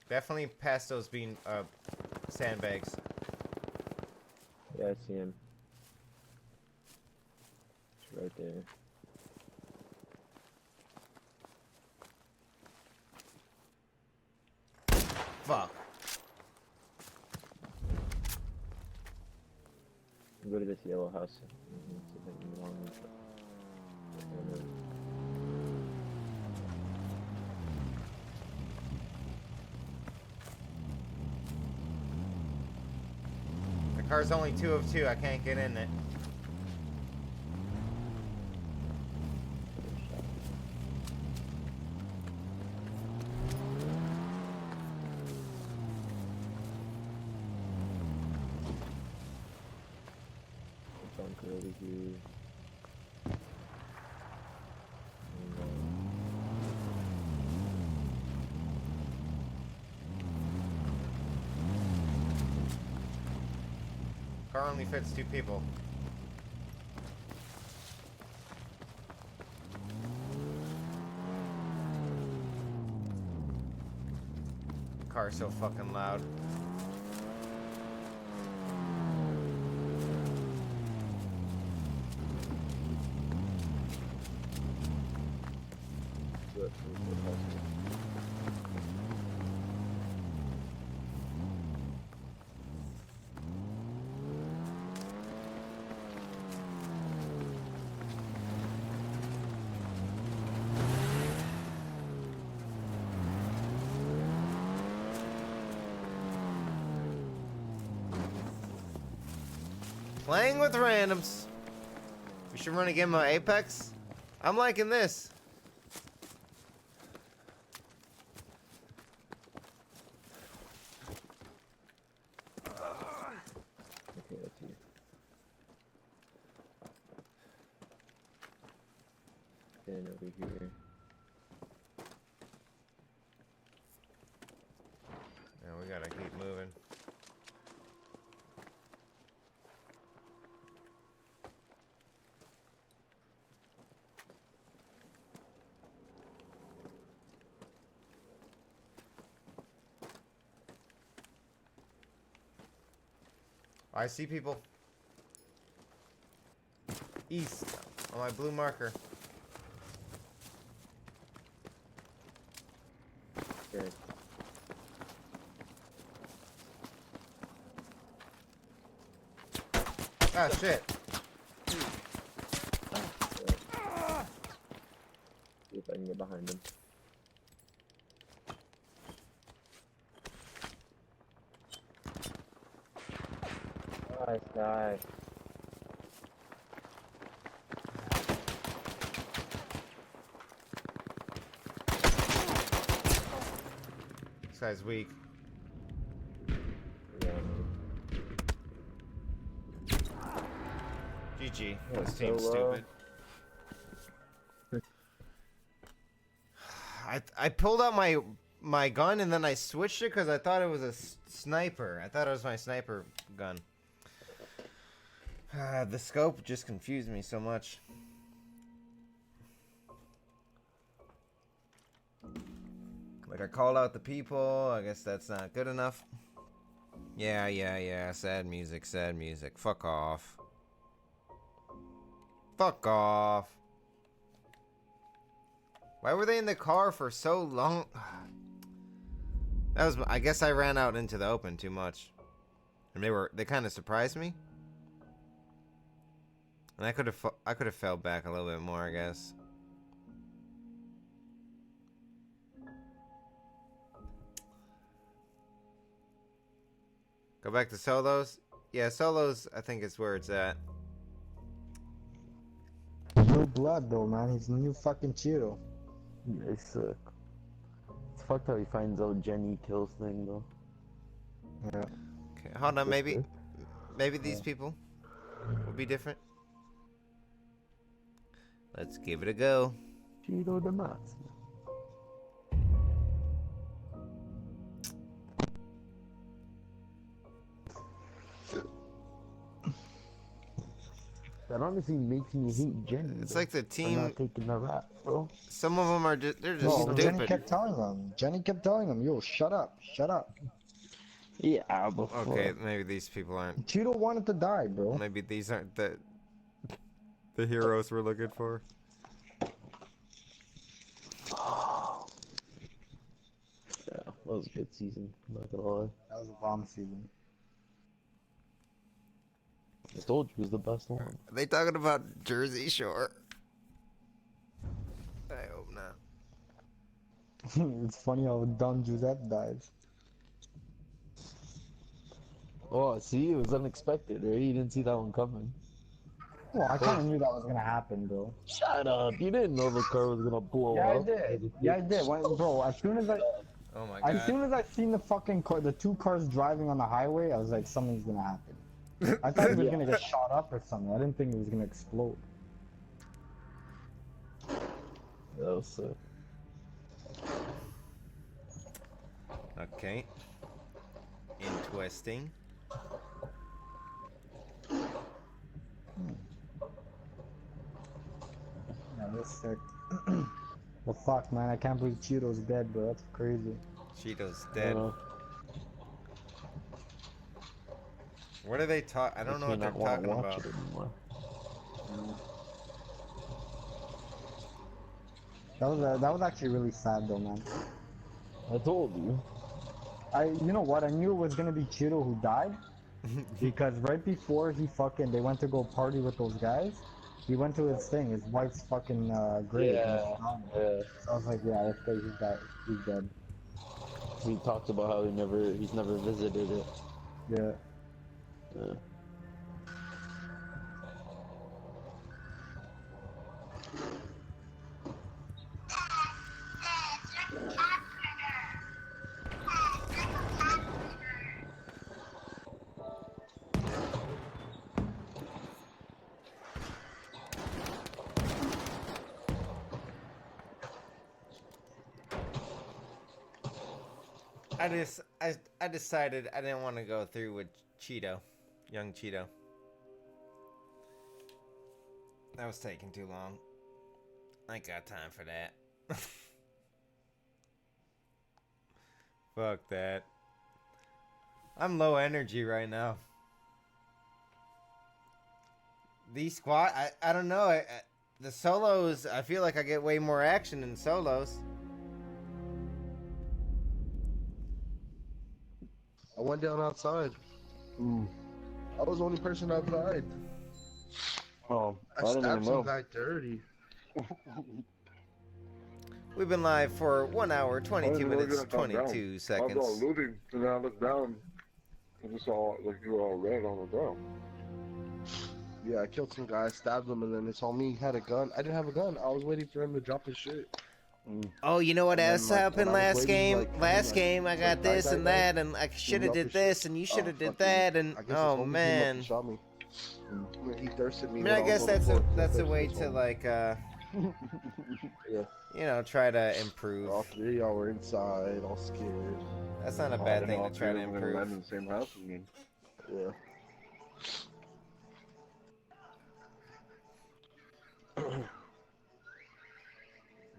Definitely past those being sandbags. Yeah, I see him. It's right there. Fuck. Go to this yellow house. See if I can get on with it. The car's only 2 of 2. I can't get in it. Bunker over here. Car only fits 2 people. car's so fucking loud. Playing with randoms. We should run a game of Apex. I'm liking this. Okay, that's you. Then over here. Yeah, we gotta keep moving. I see people. East on my blue marker. Good. Ah, shit. See if I can get behind him. Nice guy. This guy's weak. Yeah. GG. Yeah, This team's so, stupid. I pulled out my gun and then I switched it because I thought it was a sniper. I thought it was my sniper gun. The scope just confused me so much. Like, I called out the people. I guess that's not good enough. Yeah. Sad music, sad music. Fuck off. Fuck off. Why were they in the car for so long? That was. I guess I ran out into the open too much. And they kind of surprised me. And I could have fell back a little bit more, I guess. Go back to solos? Yeah, solos I think is where it's at. New blood though, man. He's a new fucking Cheeto. They suck. It's fucked how he finds out Jenny kills thing though. Yeah. Okay, hold on, maybe these people will be different. Let's give it a go. Cheeto the nuts. That honestly makes me hate Jenny. It's though, like the for team. not taking the rap, bro. Some of them are just they're just No, Jenny stupid. kept telling him. Jenny kept telling him, yo, shut up, shut up. Yeah, but Okay, maybe these people aren't. Cheeto wanted to die, bro. Maybe these aren't the heroes we're looking for. Yeah, that was a good season. I'm not gonna lie. That was a bomb season. I told you it was the best one. Are they talking about Jersey Shore? I hope not. It's funny how Don Giuseppe dies. Oh, see, it was unexpected, right? You didn't see that one coming. Well, I kind of knew that was gonna happen, bro. Shut up! You didn't know the car was gonna blow Yeah, I up. did. Yeah, I did. Bro, as soon as Oh my god. as soon as I seen the fucking car, the two cars driving on the highway, I was like, something's gonna happen. I thought he was gonna get shot up or something. I didn't think it was gonna explode. That was sick. Okay. Interesting. Yeah, that's sick. Well, fuck, man. I can't believe Cheeto's dead, bro. That's crazy. Cheeto's I don't dead. know. What are they talking? I don't Makes know me what they're not want talking to watch about. it anymore. That was actually really sad though, man. I told you. You know what? I knew it was gonna be Chiro who died because right before they went to go party with those guys. He went to his thing, his wife's fucking grave, and Yeah. she found him. Yeah. So I was like, yeah, that's good. He's dead. He talks about how he's never visited it. Yeah. Yeah. I decided I didn't want to go through with Cheeto, young Cheeto. That was taking too long. I ain't got time for that. Fuck that. I'm low energy right now. These squad, I don't know. The solos, I feel like I get way more action in solos. I went down outside. I was the only person outside. Oh, I I didn't even stabbed some know. guy dirty. We've been live for 1 hour, I 22 didn't know you minutes, were gonna come down. 22 I was seconds. all looting, and then I looked down, and just saw like you were all red on the ground. Yeah, I killed some guy, stabbed him, and then it's on me. He had a gun. I didn't have a gun. I was waiting for him to drop his shit. Oh, you know what And then, else like, happened when I was last waiting, game? like, Last like, game, I like, got die, this die, and die. that, and I should have up did his this, shit. and you should have did fucking- that, and I guess his oh homie came up man. and shot me. And then he thirsted me. I mean, when I guess was on the that's floor. that's a Thirsted way his to homie. like, Yeah. you know, try to improve. All three y'all were inside, all scared. That's not a Oh, I bad didn't thing know to all try three to of them were gonna land in improve. the same house again. Yeah.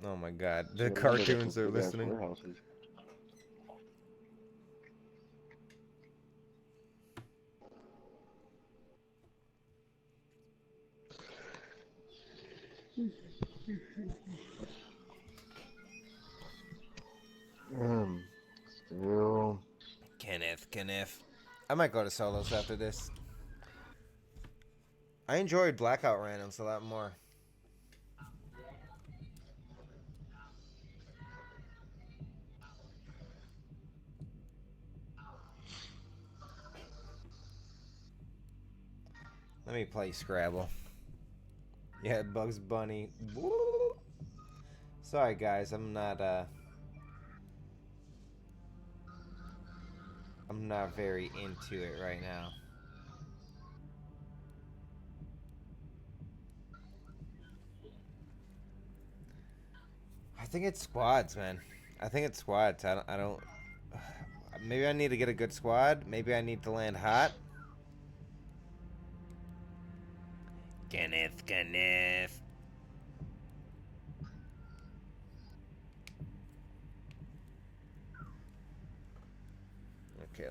Oh my god, So the I remember cartoons are big-ass listening. warehouses. Still. Kenneth. I might go to solos after this. I enjoyed Blackout Randoms a lot more. Let me play Scrabble. Yeah, Bugs Bunny. Sorry guys, I'm not very into it right now. I think it's squads, man. I think it's squads. I don't maybe I need to get a good squad. Maybe I need to land hot. Kenneth. Okay,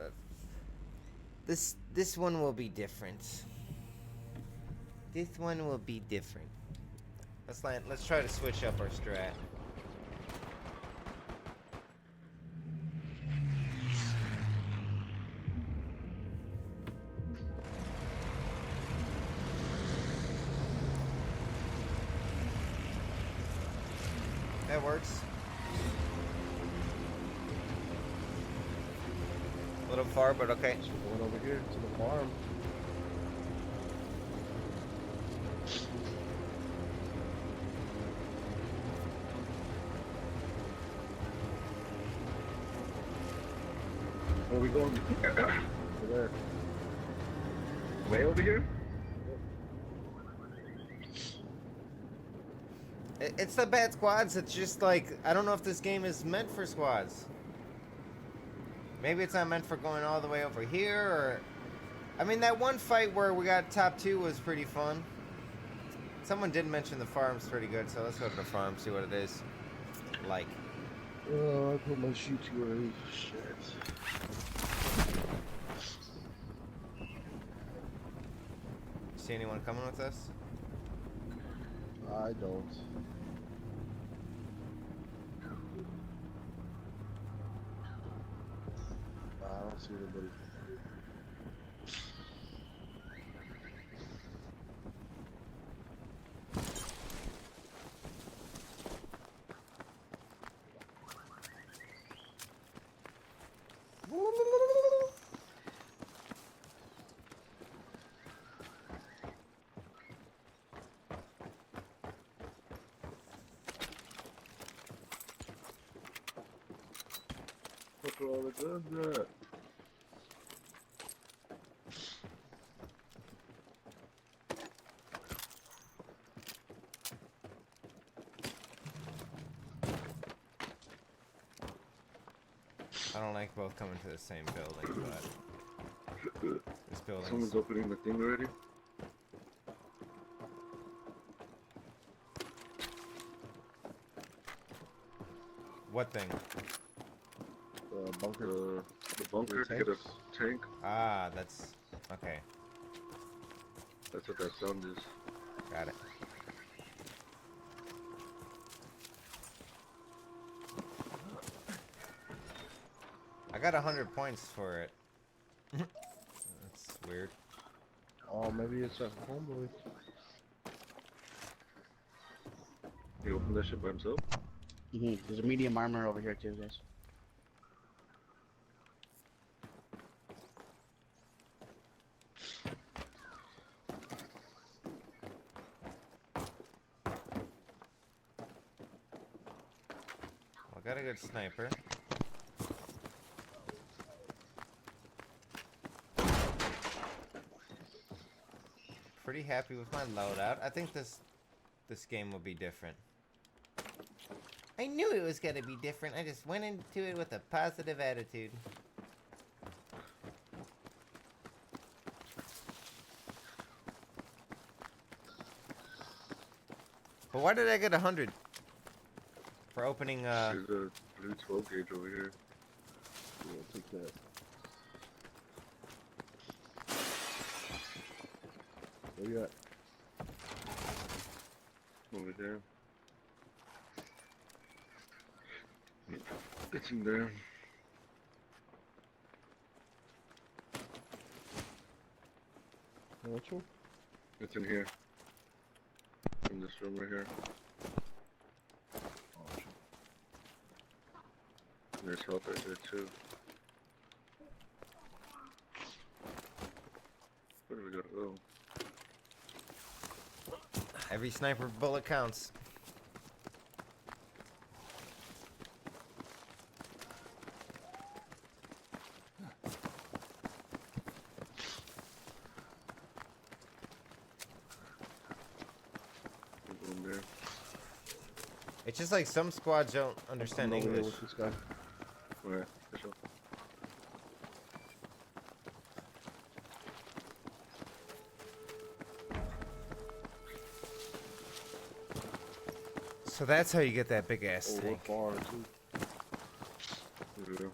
this one will be different. This one will be different. Let's try to switch up our strat. That works. A little far, but okay. So going over here to the farm. Where we going? Over there. Way over here? It's the bad squads. It's just like, I don't know if this game is meant for squads. Maybe it's not meant for going all the way over here, or... I mean, that one fight where we got top 2 was pretty fun. Someone did mention the farm's pretty good, so let's go to the farm, see what it is like. I I put my sheets away. Shit. See anyone coming with us? I don't. I don't see anybody. Look at all the guns at. I don't like both coming to the same building, but this building. Someone's opening the thing already. What thing? Bunker. The bunker to get a tank. Ah, that's okay. That's what that sound is. Got it. I got 100 points for it. That's weird. Oh, maybe it's a homeboy. He opened that shit by himself. There's a medium armor over here too, guys. I got a good sniper. Pretty happy with my loadout. I think this game will be different. I knew it was gonna be different. I just went into it with a positive attitude. But why did I get 100? For opening, There's a blue 12 gauge over here. Yeah, take that. Where you at? Over there. It's in there. Which one? It's in here. In this room right here. Oh, shit. And there's health right there too. Where do we gotta go? every sniper bullet counts. Go in there. It's just like some squads don't understand I'm over here English. with this guy. Alright, for sure. So that's how you get that big ass Oh, we're tank. far too. Here we go.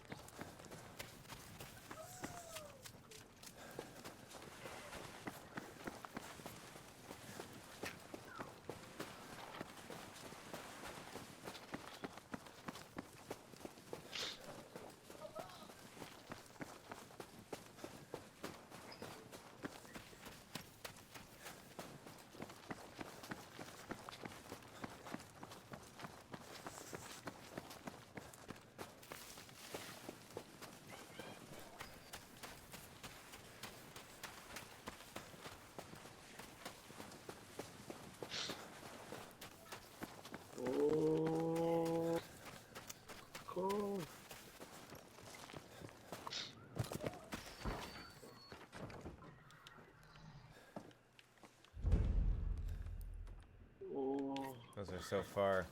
Oh, cool. Oh, Those are so far.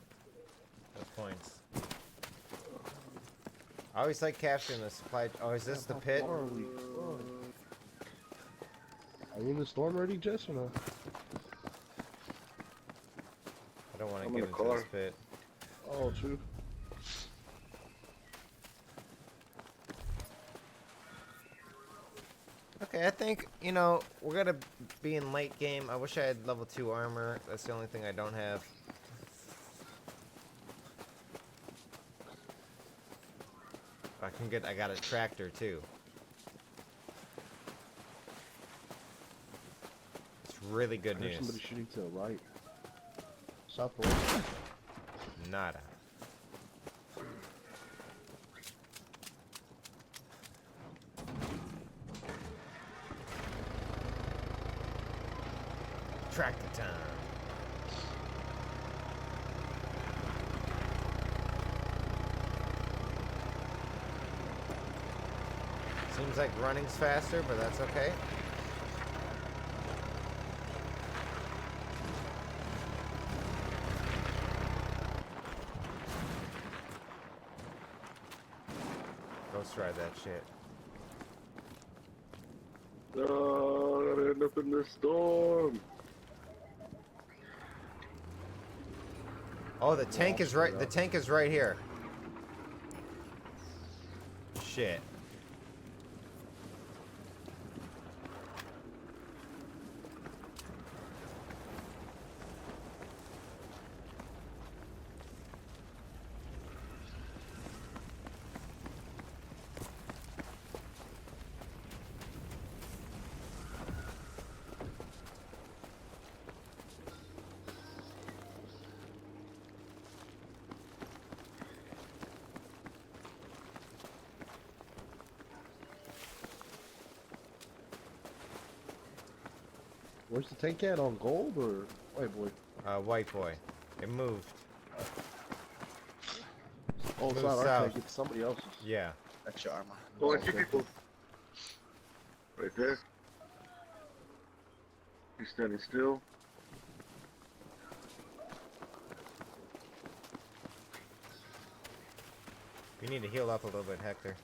Those points. I always like capturing the supply. Oh, is this the How pit? far are we? Oh. Are you in the storm already, Jess, or no? I don't want to I'm get in the into this car. pit. Oh, true. Okay, I think, you know, we're gonna be in late game. I wish I had level 2 armor. That's the only thing I don't have. I got a tractor too. It's really good There's news. somebody shooting to the right. Southwest. Nada. Tractor time. Seems like running's faster, but that's okay. Ghost ride that shit. Oh, I gotta end up in this storm. Oh, the tank is right. The tank is right here. Shit. Where's the tank at? On gold or white boy? White boy. It moved. Oh, it's Move not our south. tank. It's somebody else's. Yeah. That's your armor. Oh, I see people. Right there. He's standing still. You need to heal up a little bit, Hector.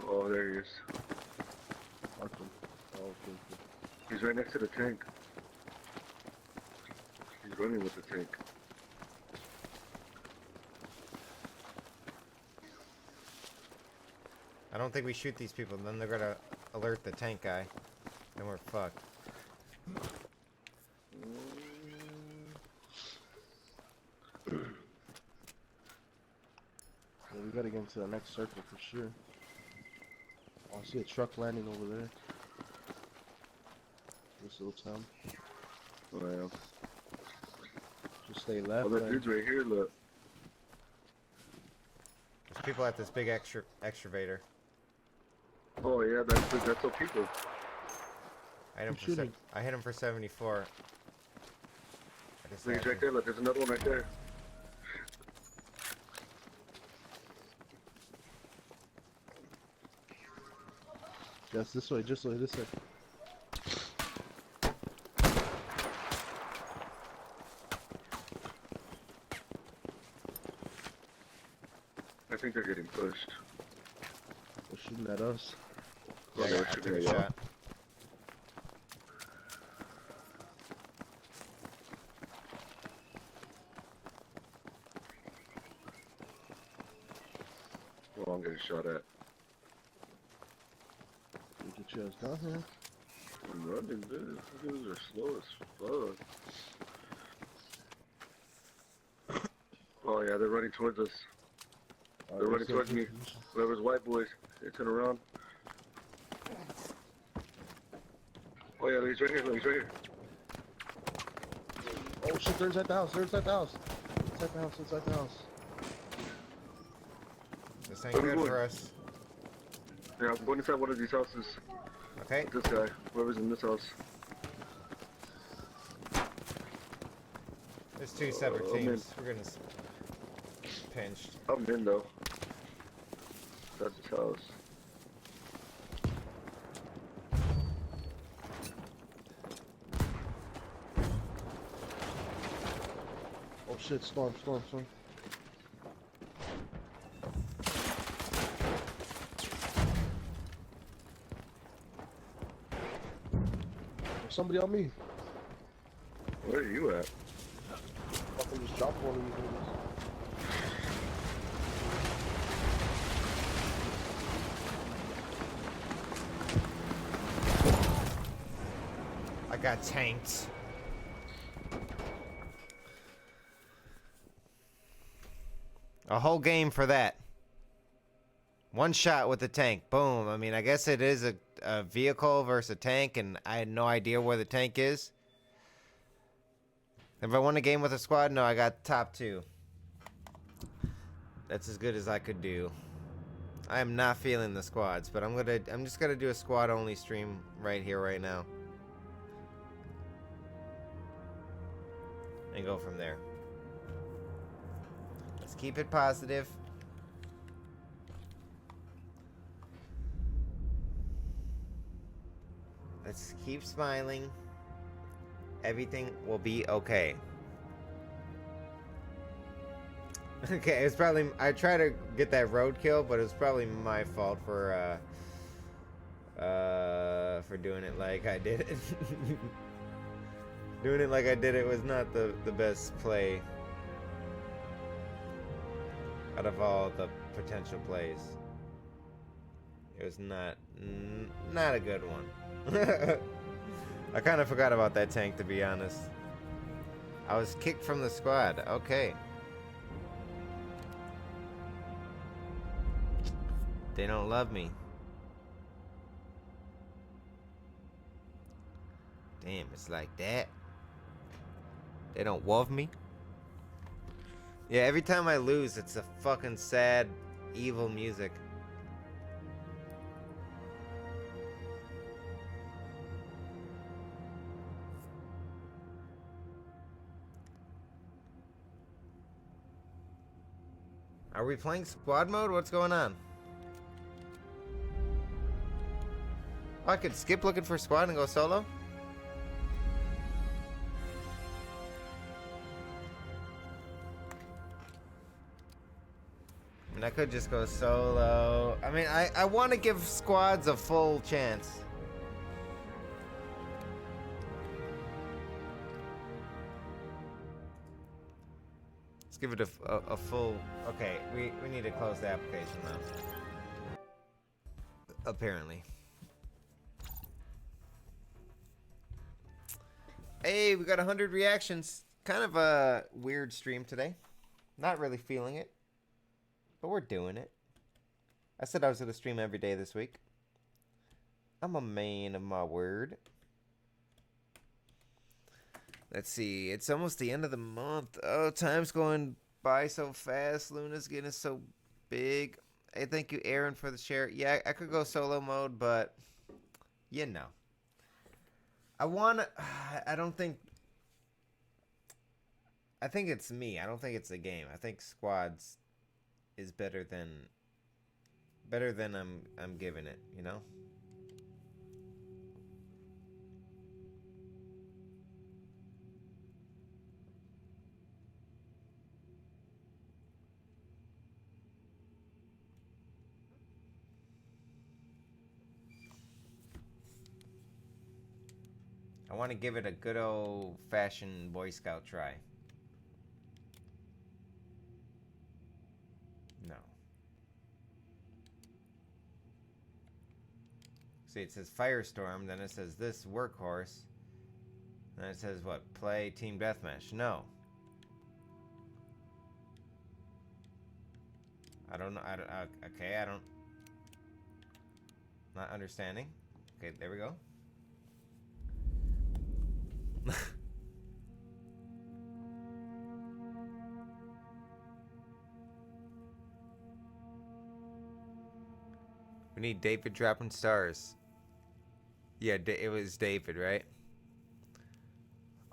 Oh, there he is. Mark him. Oh, okay. He's right next to the tank. He's running with the tank. I don't think we shoot these people. Then they're gonna alert the tank guy. Then we're fucked. Yeah, we gotta get into the next circle for sure. Oh, I see a truck landing over there. This little town. Oh, yeah. Just stay left. Oh, that man. dude's right here, look. There's people at this big excavator. Oh, yeah, that's all people. I hit him Who's for shooting? I hit him for 74. I just Look, had he's right to- there, look, there's another one right there. Yes, this way, just this way. I think they're getting pushed. They're shooting at us. Yeah, they're I took shooting a at y'all. shot. Oh, I'm getting shot at. We get you guys down here. I'm running, dude. These dudes are slow as fuck. Oh, yeah, they're running towards us. They're running towards me. Whoever's white boys, they turn around. Oh, yeah, he's right here. Look, he's right here. Oh shit, they're inside the house. They're inside the house. Inside the house. Inside the house. This ain't Where we good going? for us. Yeah, I'm going inside one of these houses. Okay. This guy, whoever's in this house. There's two separate I'm in. teams. We're getting pinched. I'm in, though. That's his house. Oh shit, storm. There's somebody on me. Where are you at? Fucking just drop one of these niggas. I got tanked. A whole game for that. One shot with the tank. Boom. I mean, I guess it is a vehicle versus a tank, and I had no idea where the tank is. If I won a game with a squad, no, I got top 2. That's as good as I could do. I am not feeling the squads, but I'm just gonna do a squad only stream right here, right now. And go from there. Let's keep it positive. Let's keep smiling. Everything will be okay. Okay, it's probably... I tried to get that roadkill, but it was probably my fault for doing it like I did it. Doing it like I did it was not the best play out of all the potential plays. It was not a good one. I kind of forgot about that tank, to be honest. I was kicked from the squad. Okay. They don't love me. Damn, it's like that. They don't love me. Yeah, every time I lose, it's a fucking sad, evil music. Are we playing squad mode? What's going on? Oh, I could skip looking for squad and go solo? I mean, I could just go solo. I mean, I want to give squads a full chance. Let's give it a full... Okay, we need to close the application now. Apparently. Hey, we got 100 reactions. Kind of a weird stream today. Not really feeling it. But we're doing it. I said I was going to stream every day this week. I'm a man of my word. Let's see. It's almost the end of the month. Oh, time's going by so fast. Luna's getting so big. Hey, thank you, Aaron, for the share. Yeah, I could go solo mode, but... You know. I don't think... I think it's me. I don't think it's the game. I think squads is better than I'm giving it, you know? I want to give it a good old-fashioned Boy Scout try. No. See, it says Firestorm, then it says this Workhorse, then it says what? Play Team Deathmatch. No. I don't know. Okay, I don't... Not understanding. Okay, there we go. We need David dropping stars. Yeah, it was David, right?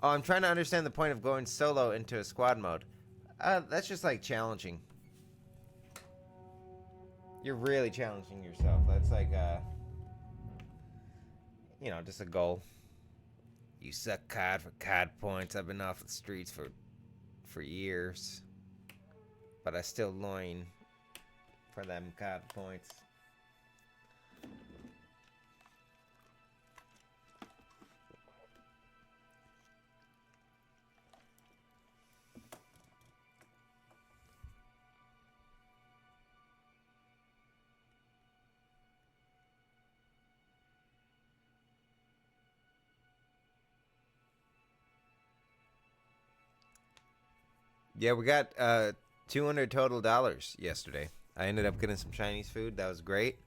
Oh, I'm trying to understand the point of going solo into a squad mode. That's just like challenging. You're really challenging yourself. That's like, you know, just a goal. You suck COD for COD points. I've been off the streets for years. But I still loin for them COD points. Yeah, we got $200 total yesterday. I ended up getting some Chinese food. That was great.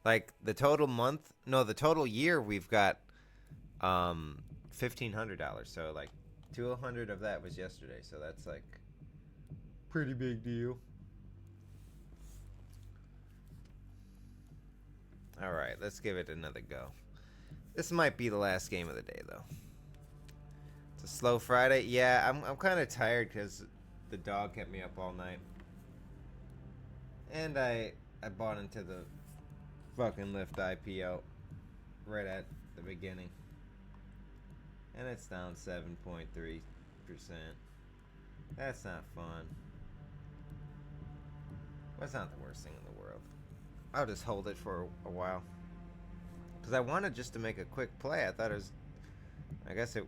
Like the total month, no, the total year we've got $1,500. So like 200 of that was yesterday. So that's like pretty big deal. All right, let's give it another go. This might be the last game of the day though. It's a slow Friday. Yeah, I'm kind of tired because the dog kept me up all night. And I bought into the fucking Lyft IPO right at the beginning. And it's down 7.3%. That's not fun. That's not the worst thing in the world. I'll just hold it for a while. Because I wanted just to make a quick play. I thought it was... I guess it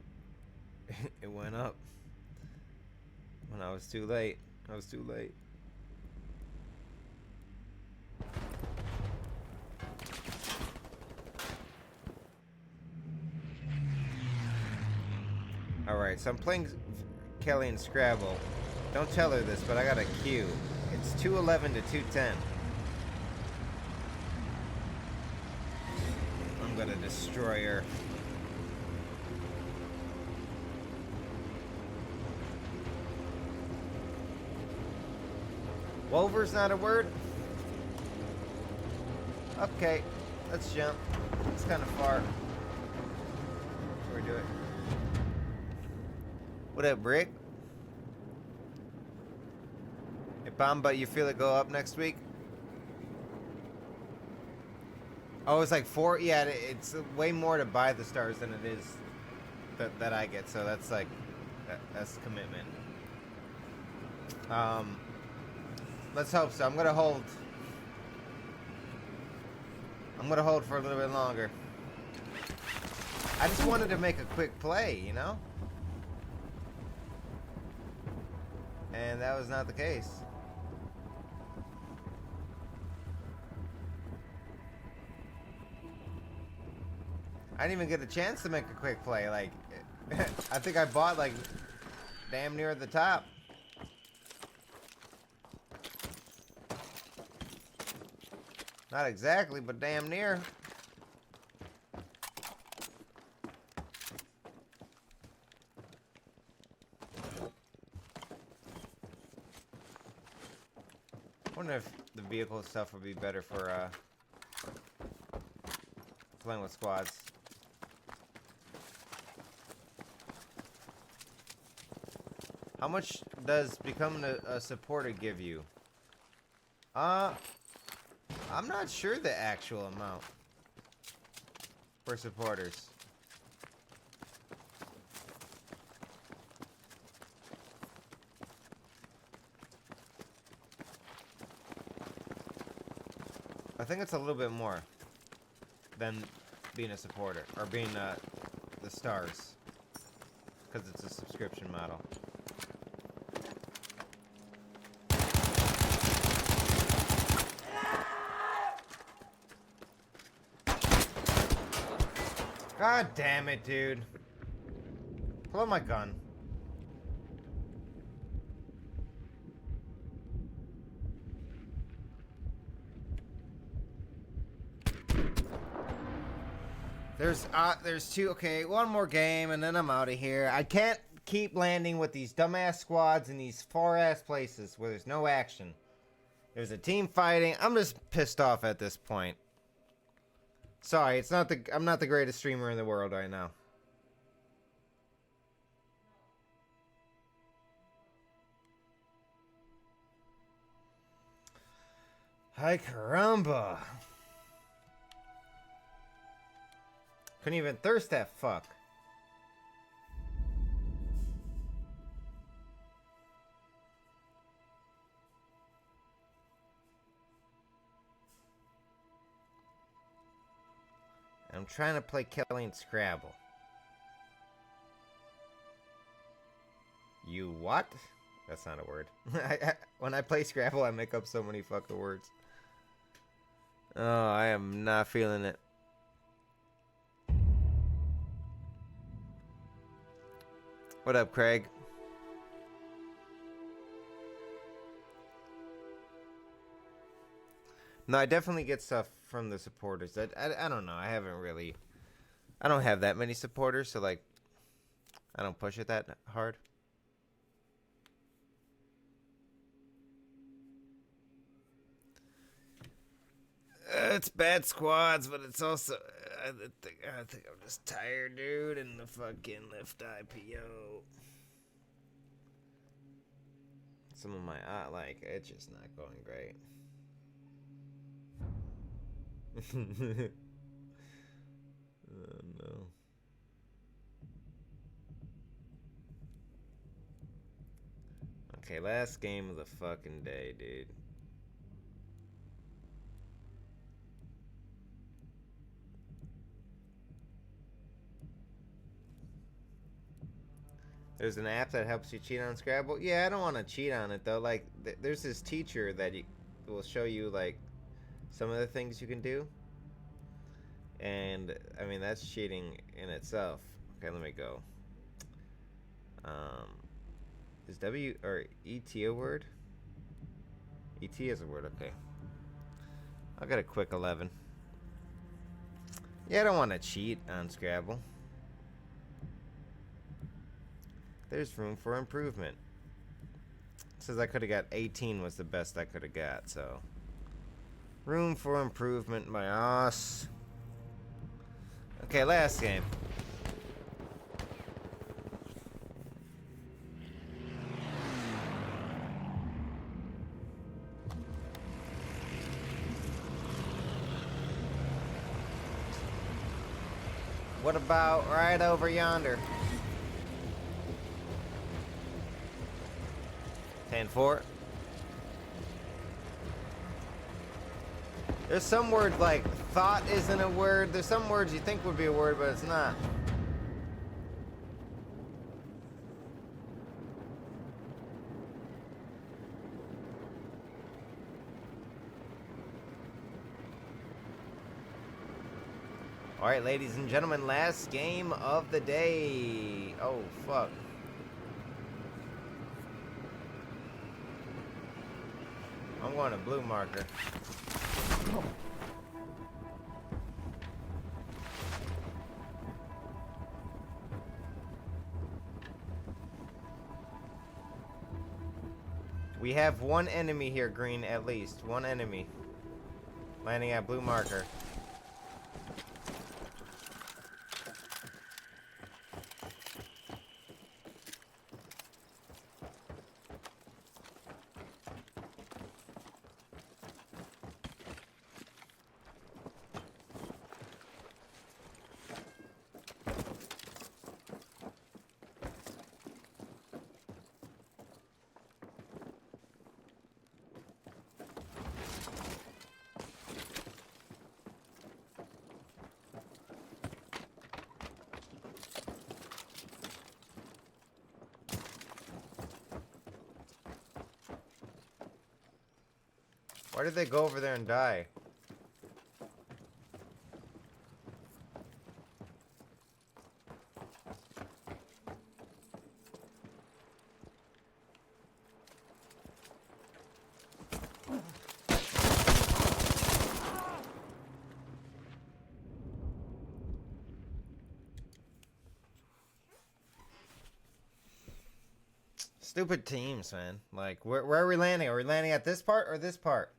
it went up. When I was too late. I was too late. Alright, so I'm playing Kelly in Scrabble. Don't tell her this, but I got a queue. It's 211 to 210. I'm gonna destroy her. Wolver's not a word? Okay, let's jump. It's kind of far. Before we do it. What up, Brick? Hey, Bamba, you feel it go up next week? Oh, it's like 4? Yeah, it's way more to buy the stars than it is that I get. So that's like, that's commitment. Let's hope so. I'm gonna hold. I'm gonna hold for a little bit longer. I just wanted to make a quick play, you know? And that was not the case. I didn't even get a chance to make a quick play. Like, I think I bought like damn near at the top. Not exactly, but damn near. I wonder if the vehicle stuff would be better for playing with squads. How much does becoming a supporter give you? I'm not sure the actual amount for supporters. I think it's a little bit more than being a supporter or being the stars, because it's a subscription model. God damn it, dude. Pull out my gun. There's two. Okay, one more game and then I'm out of here. I can't keep landing with these dumbass squads in these far-ass places where there's no action. There's a team fighting. I'm just pissed off at this point. Sorry, I'm not the greatest streamer in the world right now. Hi caramba. Couldn't even thirst that fuck. I'm trying to play Kelly and Scrabble. You what? That's not a word. When I play Scrabble, I make up so many fucking words. Oh, I am not feeling it. What up, Craig? No, I definitely get stuff from the supporters. I don't know. I don't have that many supporters, so like, I don't push it that hard. It's bad squads, but it's also I think I'm just tired, dude, and the fucking lift IPO. Some of my like it's just not going great. Oh no. Okay, last game of the fucking day, dude. There's an app that helps you cheat on Scrabble. Yeah, I don't want to cheat on it though. Like, there's this teacher that will show you like some of the things you can do, and I mean that's cheating in itself. Okay, let me go. Is W or ET a word? ET is a word. Okay, I'll get a quick 11. Yeah, I don't want to cheat on Scrabble. There's room for improvement. It says I could have got 18 was the best I could have got, so room for improvement, my ass. Okay, last game. What about right over yonder? 10-4. There's some words like thought isn't a word. There's some words you think would be a word, but it's not. All right, ladies and gentlemen, last game of the day. Oh, fuck. I'm going to blue marker. We have one enemy here, green, at least. One enemy. Landing at blue marker. Why did they go over there and die? Stupid teams, man. Like, where are we landing? Are we landing at this part or this part?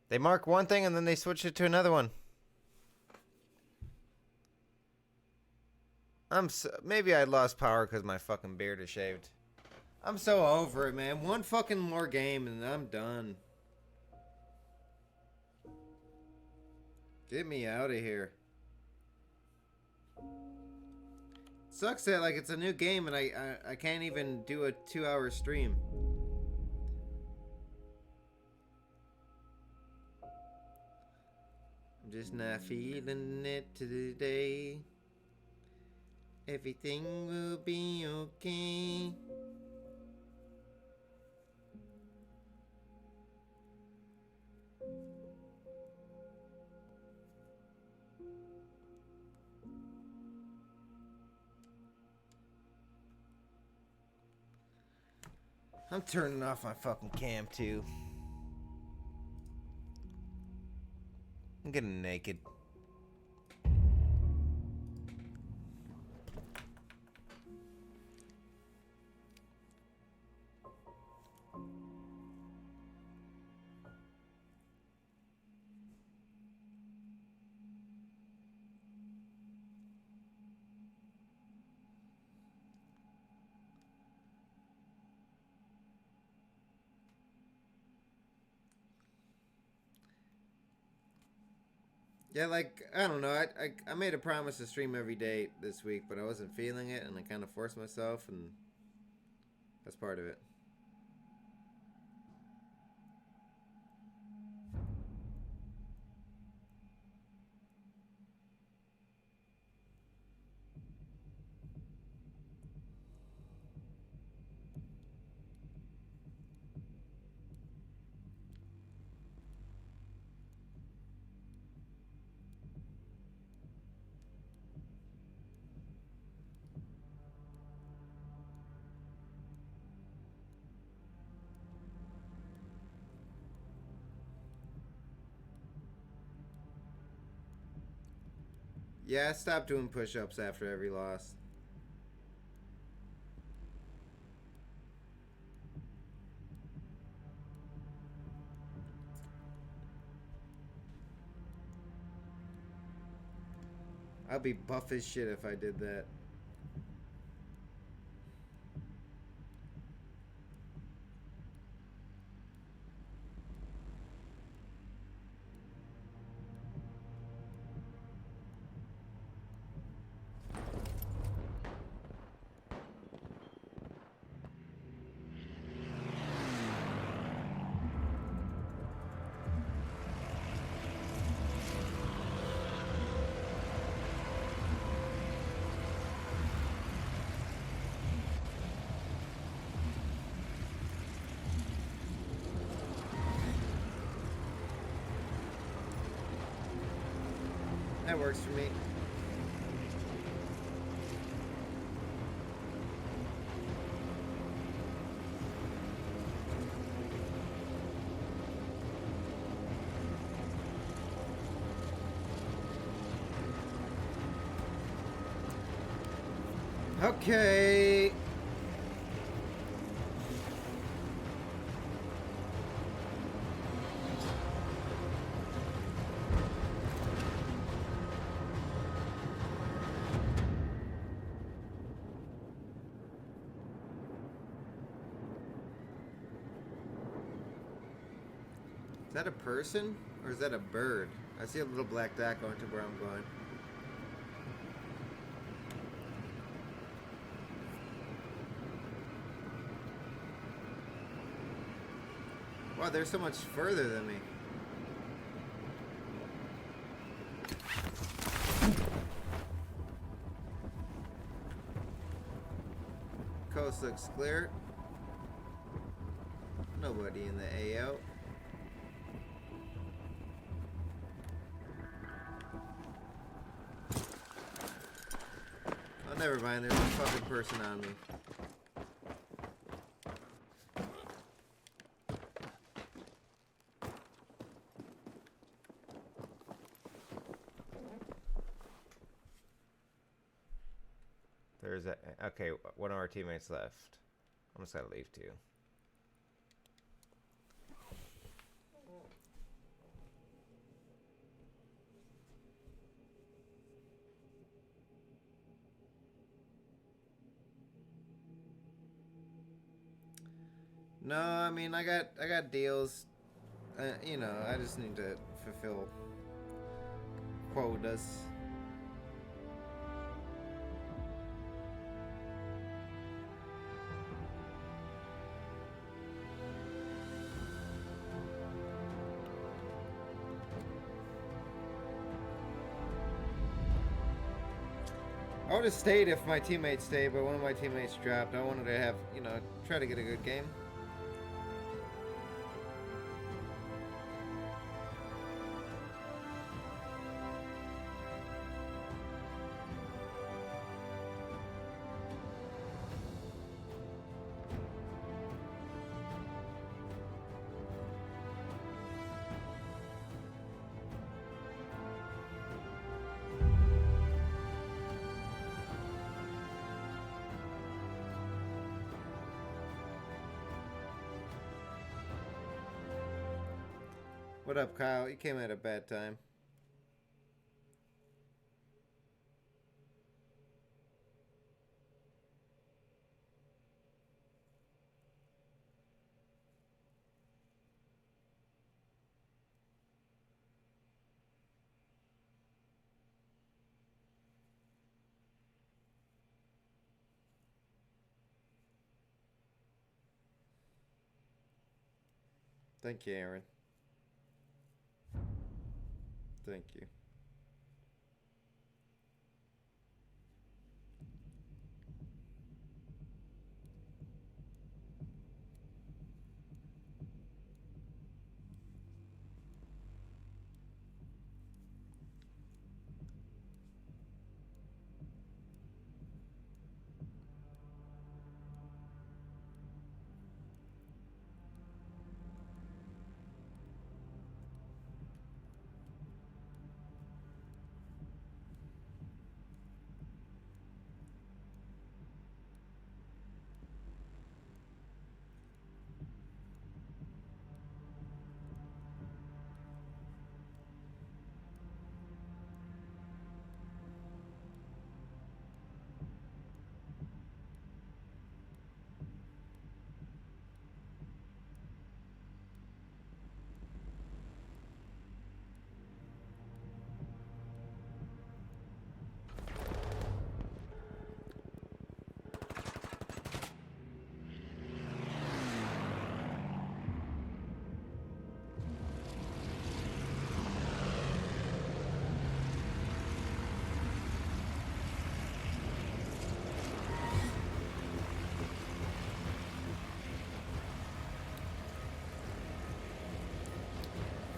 They mark one thing and then they switch it to another one. Maybe I lost power because my fucking beard is shaved. I'm so over it, man. One fucking more game and I'm done. Get me out of here. Sucks that like it's a new game and I can't even do a 2-hour stream. I'm just not feeling it today. Everything will be okay. I'm turning off my fucking cam too. I'm getting naked. Yeah, like, I don't know. I made a promise to stream every day this week, but I wasn't feeling it, and I kind of forced myself, and that's part of it. Yeah, I stopped doing push-ups after every loss. I'd be buff as shit if I did that. That works for me. Okay. Is that a person or is that a bird? I see a little black dot going to where I'm going. Wow, they're so much further than me. Coast looks clear. Nobody in the AO. Oh, never mind. There's a fucking person on me. There's a... Okay, one of our teammates left. I'm just gonna leave too. No, I mean I got deals. You know, I just need to fulfill quotas. I would have stayed if my teammates stayed, but one of my teammates dropped. I wanted to have, you know, try to get a good game. What up, Kyle? You came at a bad time. Thank you, Aaron. Thank you.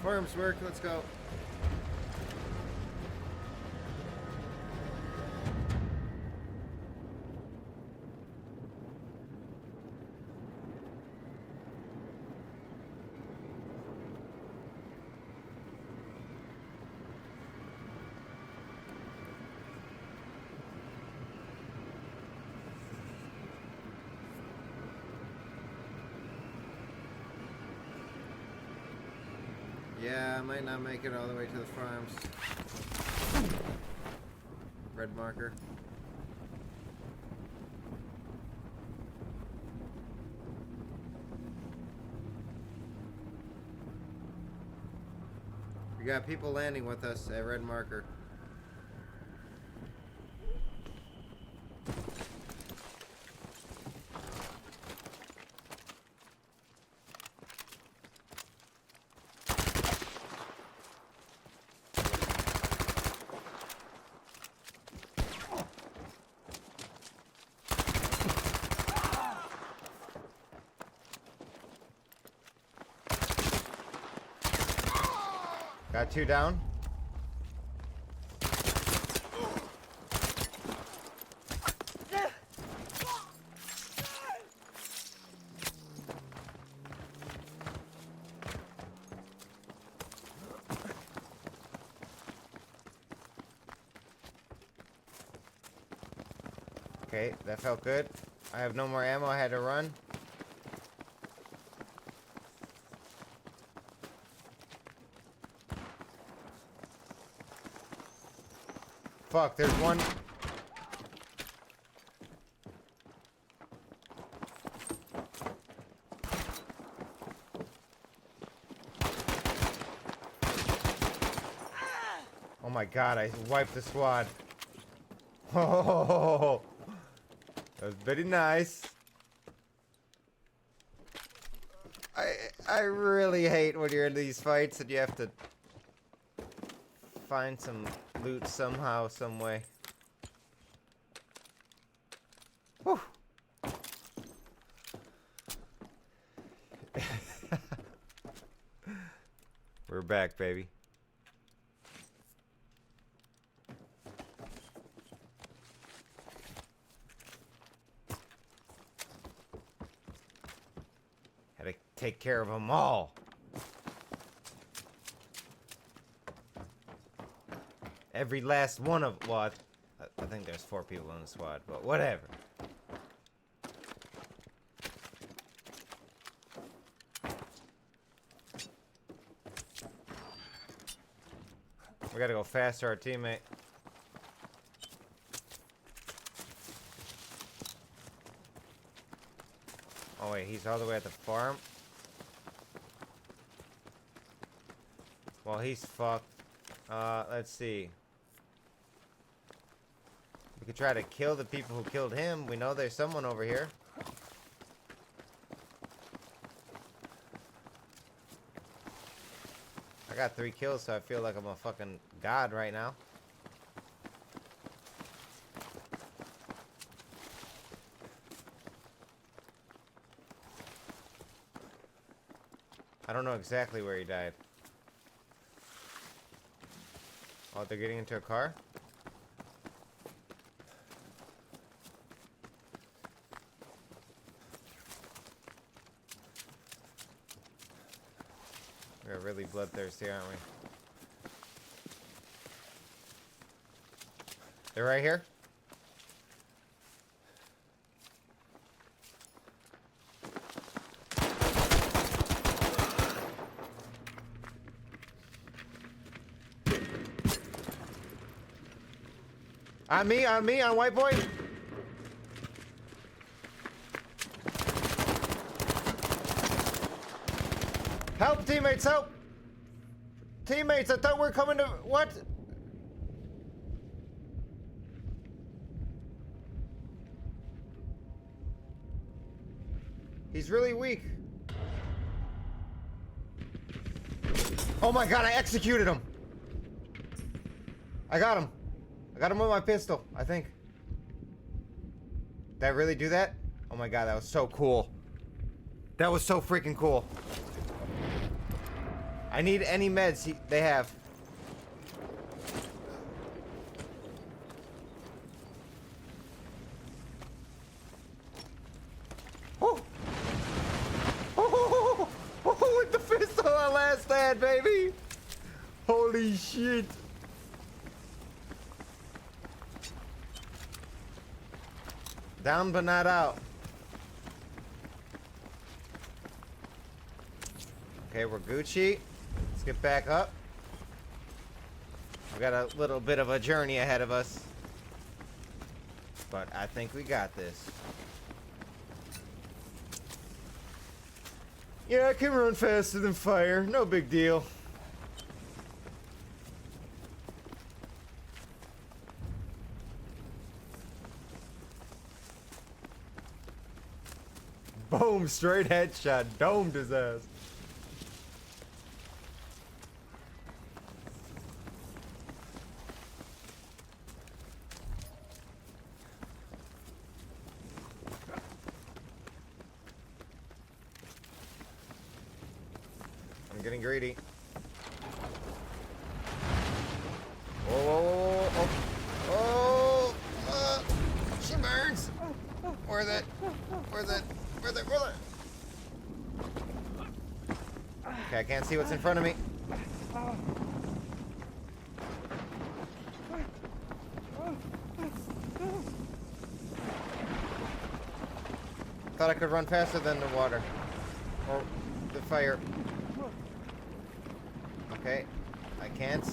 Farms work, let's go. Yeah, I might not make it all the way to the farms. Red marker. We got people landing with us at red marker. Got 2 down. Okay, that felt good. I have no more ammo, I had to run. Fuck, there's one. Oh my god, I wiped the squad. Oh, that was very nice. I really hate when you're in these fights and you have to find some loot somehow, some way. Whew. We're back, baby. Had to take care of them all. Every last one of, well, I think there's 4 people in the squad, but whatever. We gotta go faster, our teammate. Oh wait, he's all the way at the farm? Well, he's fucked. Let's see. We could try to kill the people who killed him. We know there's someone over here. I got 3 kills, so I feel like I'm a fucking god right now. I don't know exactly where he died. Oh, they're getting into a car? We're really bloodthirsty, aren't we? They're right here? On me, on white boy. Help, teammates, help! Teammates, I thought we were coming to... What? He's really weak. Oh my god, I executed him! I got him. I got him with my pistol, I think. Did I really do that? Oh my god, that was so cool. That was so freaking cool. I need any meds they have. Oh! Oh! Oh! With the pistol I last had, baby! Holy shit! Down but not out. Okay, we're Gucci. Let's get back up. We got a little bit of a journey ahead of us. But I think we got this. Yeah, I can run faster than fire. No big deal. Boom, straight headshot. Domed his ass. I'm getting greedy. Whoa, whoa, whoa, whoa, oh, she burns. Where's it? Where's it? Where's it? Where's it? Okay, I can't see what's in front of me. Thought I could run faster than the water. Or the fire. Okay, I can't.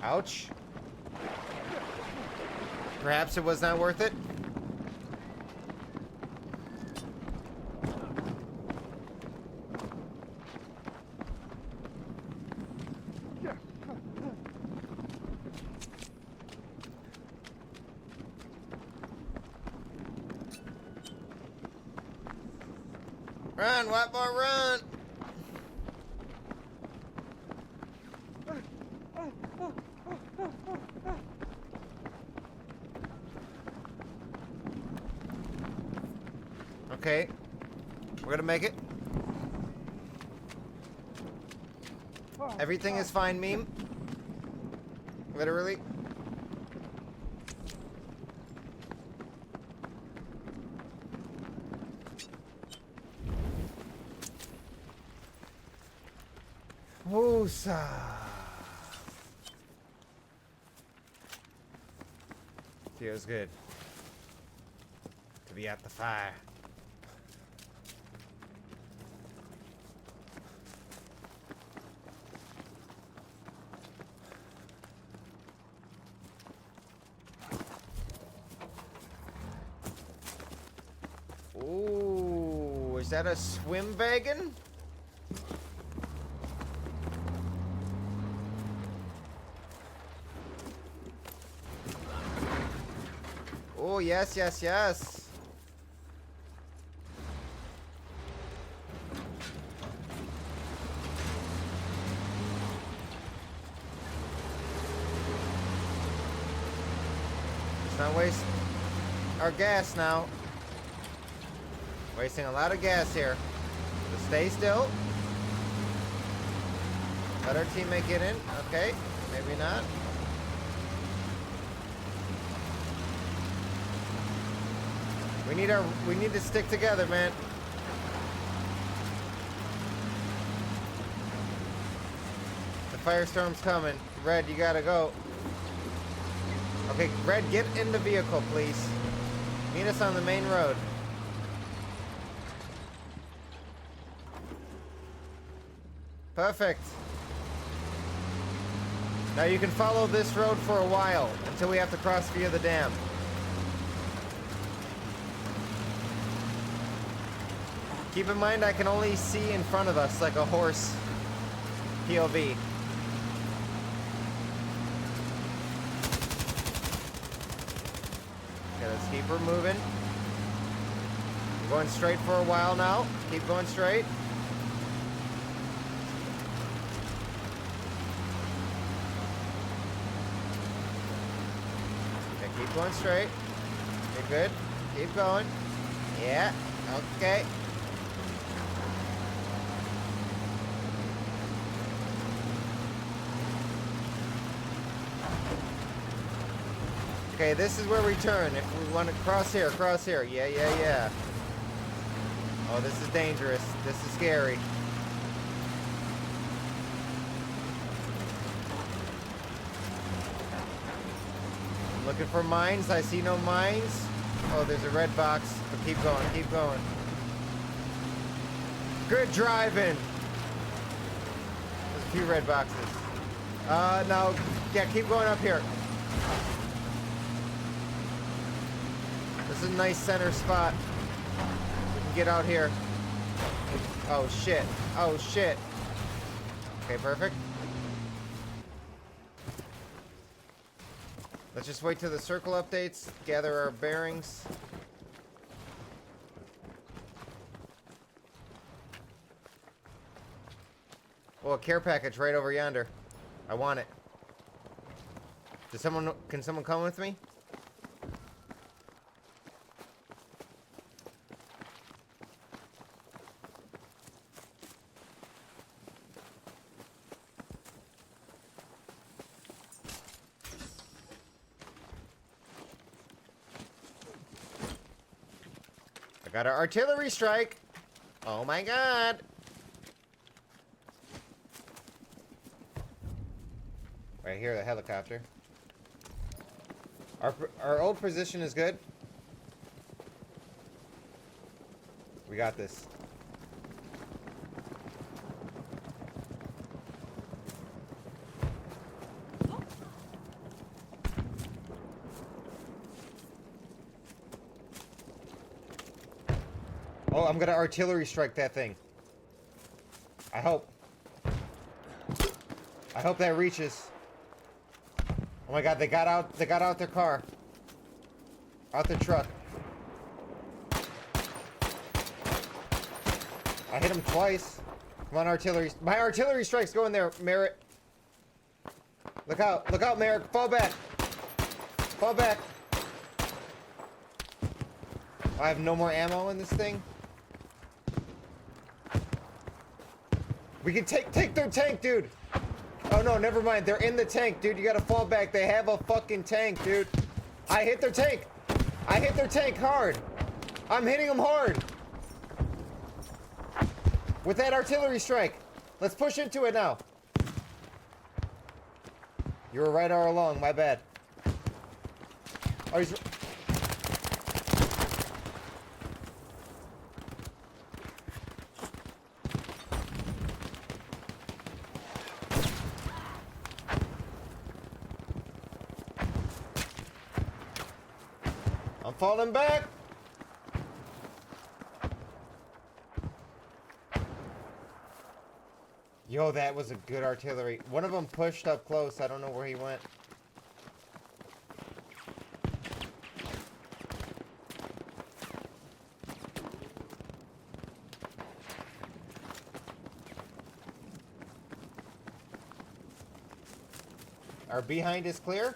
Ouch. Perhaps it was not worth it. Run, white boy, run! Okay, we're gonna make it. Everything is fine, meme. Literally. Woosa. Feels good to be at the fire. Is that a swim wagon? Oh, yes, yes, yes. Let's not waste our gas now. Wasting a lot of gas here. So stay still. Let our teammate get in. Okay, maybe not. We need to stick together, man. The firestorm's coming. Red, you gotta go. Okay, Red, get in the vehicle, please. Meet us on the main road. Perfect. Now you can follow this road for a while until we have to cross via the dam. Keep in mind I can only see in front of us like a horse POV. Okay, let's keep her moving. We're going straight for a while now. Keep going straight. Okay, keep going straight. You're good. Keep going. Yeah. Okay. Okay, this is where we turn. If we want to cross here, cross here. Yeah, yeah, yeah. Oh, this is dangerous. This is scary. I'm looking for mines. I see no mines. Oh, there's a red box. But keep going, keep going. Good driving. There's a few red boxes. No. Yeah, keep going up here. This is a nice center spot. We can get out here. Oh shit. Oh shit. Okay, perfect. Let's just wait till the circle updates, gather our bearings. Oh, a care package right over yonder. I want it. Can someone come with me? I got an artillery strike. Oh my god. Right here, the helicopter. Our old position is good. We got this. Oh, I'm gonna artillery strike that thing. I hope. I hope that reaches. Oh my god, they got out their car. Out their truck. I hit him twice. Come on, artillery. My artillery strike's going there, Merritt. Look out, Merritt. Fall back. Fall back. I have no more ammo in this thing. We can take their tank, dude. Oh no, never mind. They're in the tank, dude. You gotta fall back. They have a fucking tank, dude. I hit their tank. I hit their tank hard. I'm hitting them hard. With that artillery strike. Let's push into it now. You were right all along. My bad. Oh, he's... I'm falling back. Yo, that was a good artillery. One of them pushed up close. I don't know where he went. Our behind is clear.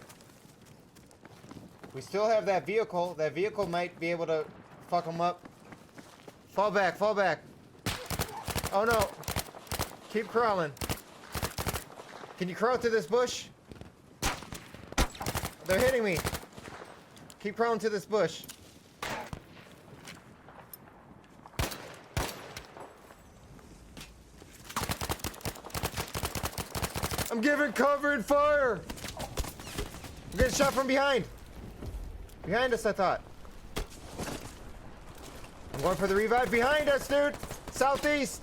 We still have that vehicle. That vehicle might be able to fuck them up. Fall back, fall back. Oh no. Keep crawling. Can you crawl to this bush? They're hitting me. Keep crawling to this bush. I'm giving cover and fire. I'm getting shot from behind. Behind us, I thought. I'm going for the revive behind us, dude. Southeast.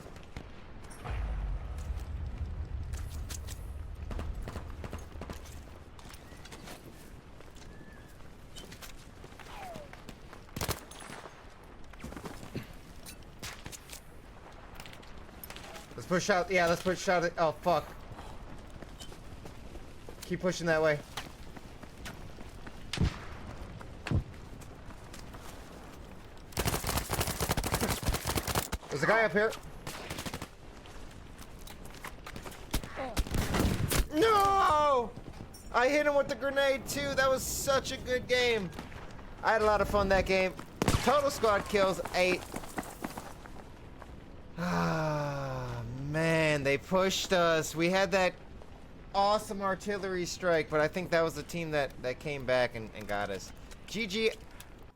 Let's push out. Yeah, let's push out. Oh, fuck. Keep pushing that way. There's a guy up here. No! I hit him with the grenade too. That was such a good game. I had a lot of fun that game. Total squad kills 8. Ah, man, they pushed us. We had that awesome artillery strike, but I think that was the team that came back and got us. GG.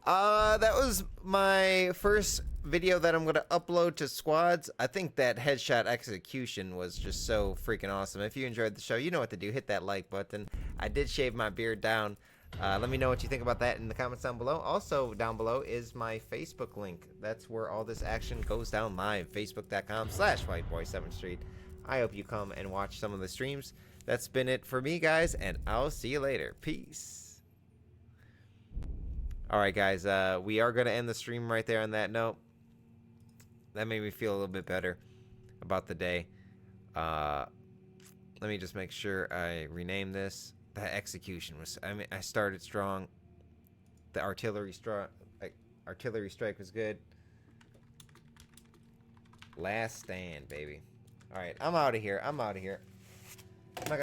That was my first video that I'm gonna upload to squads. I think that headshot execution was just so freaking awesome. If you enjoyed the show, you know what to do. Hit that like button. I did shave my beard down. Let me know what you think about that in the comments down below. Also, down below is my Facebook link. That's where all this action goes down live. Facebook.com/WhiteBoy7th Street. I hope you come and watch some of the streams. That's been it for me, guys, and I'll see you later. Peace. Alright, guys, we are going to end the stream right there on that note. That made me feel a little bit better about the day. Let me just make sure I rename this. That execution was, I mean, I started strong. The artillery strike was good. Last stand, baby. Alright, I'm out of here. I'm not going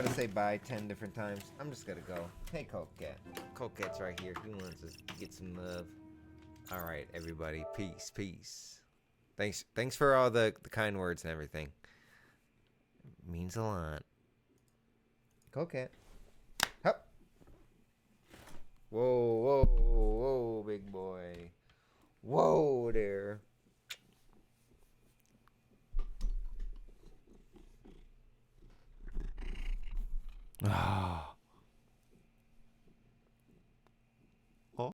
to say bye 10 different times. I'm just going to go. Hey, Coke Cat. Coke Cat's right here. He wants to get some love. Alright, everybody. Peace, peace. Thanks for all the kind words and everything. It means a lot. Coke Cat. Hup. Whoa, whoa, whoa, big boy. Whoa there. Ah.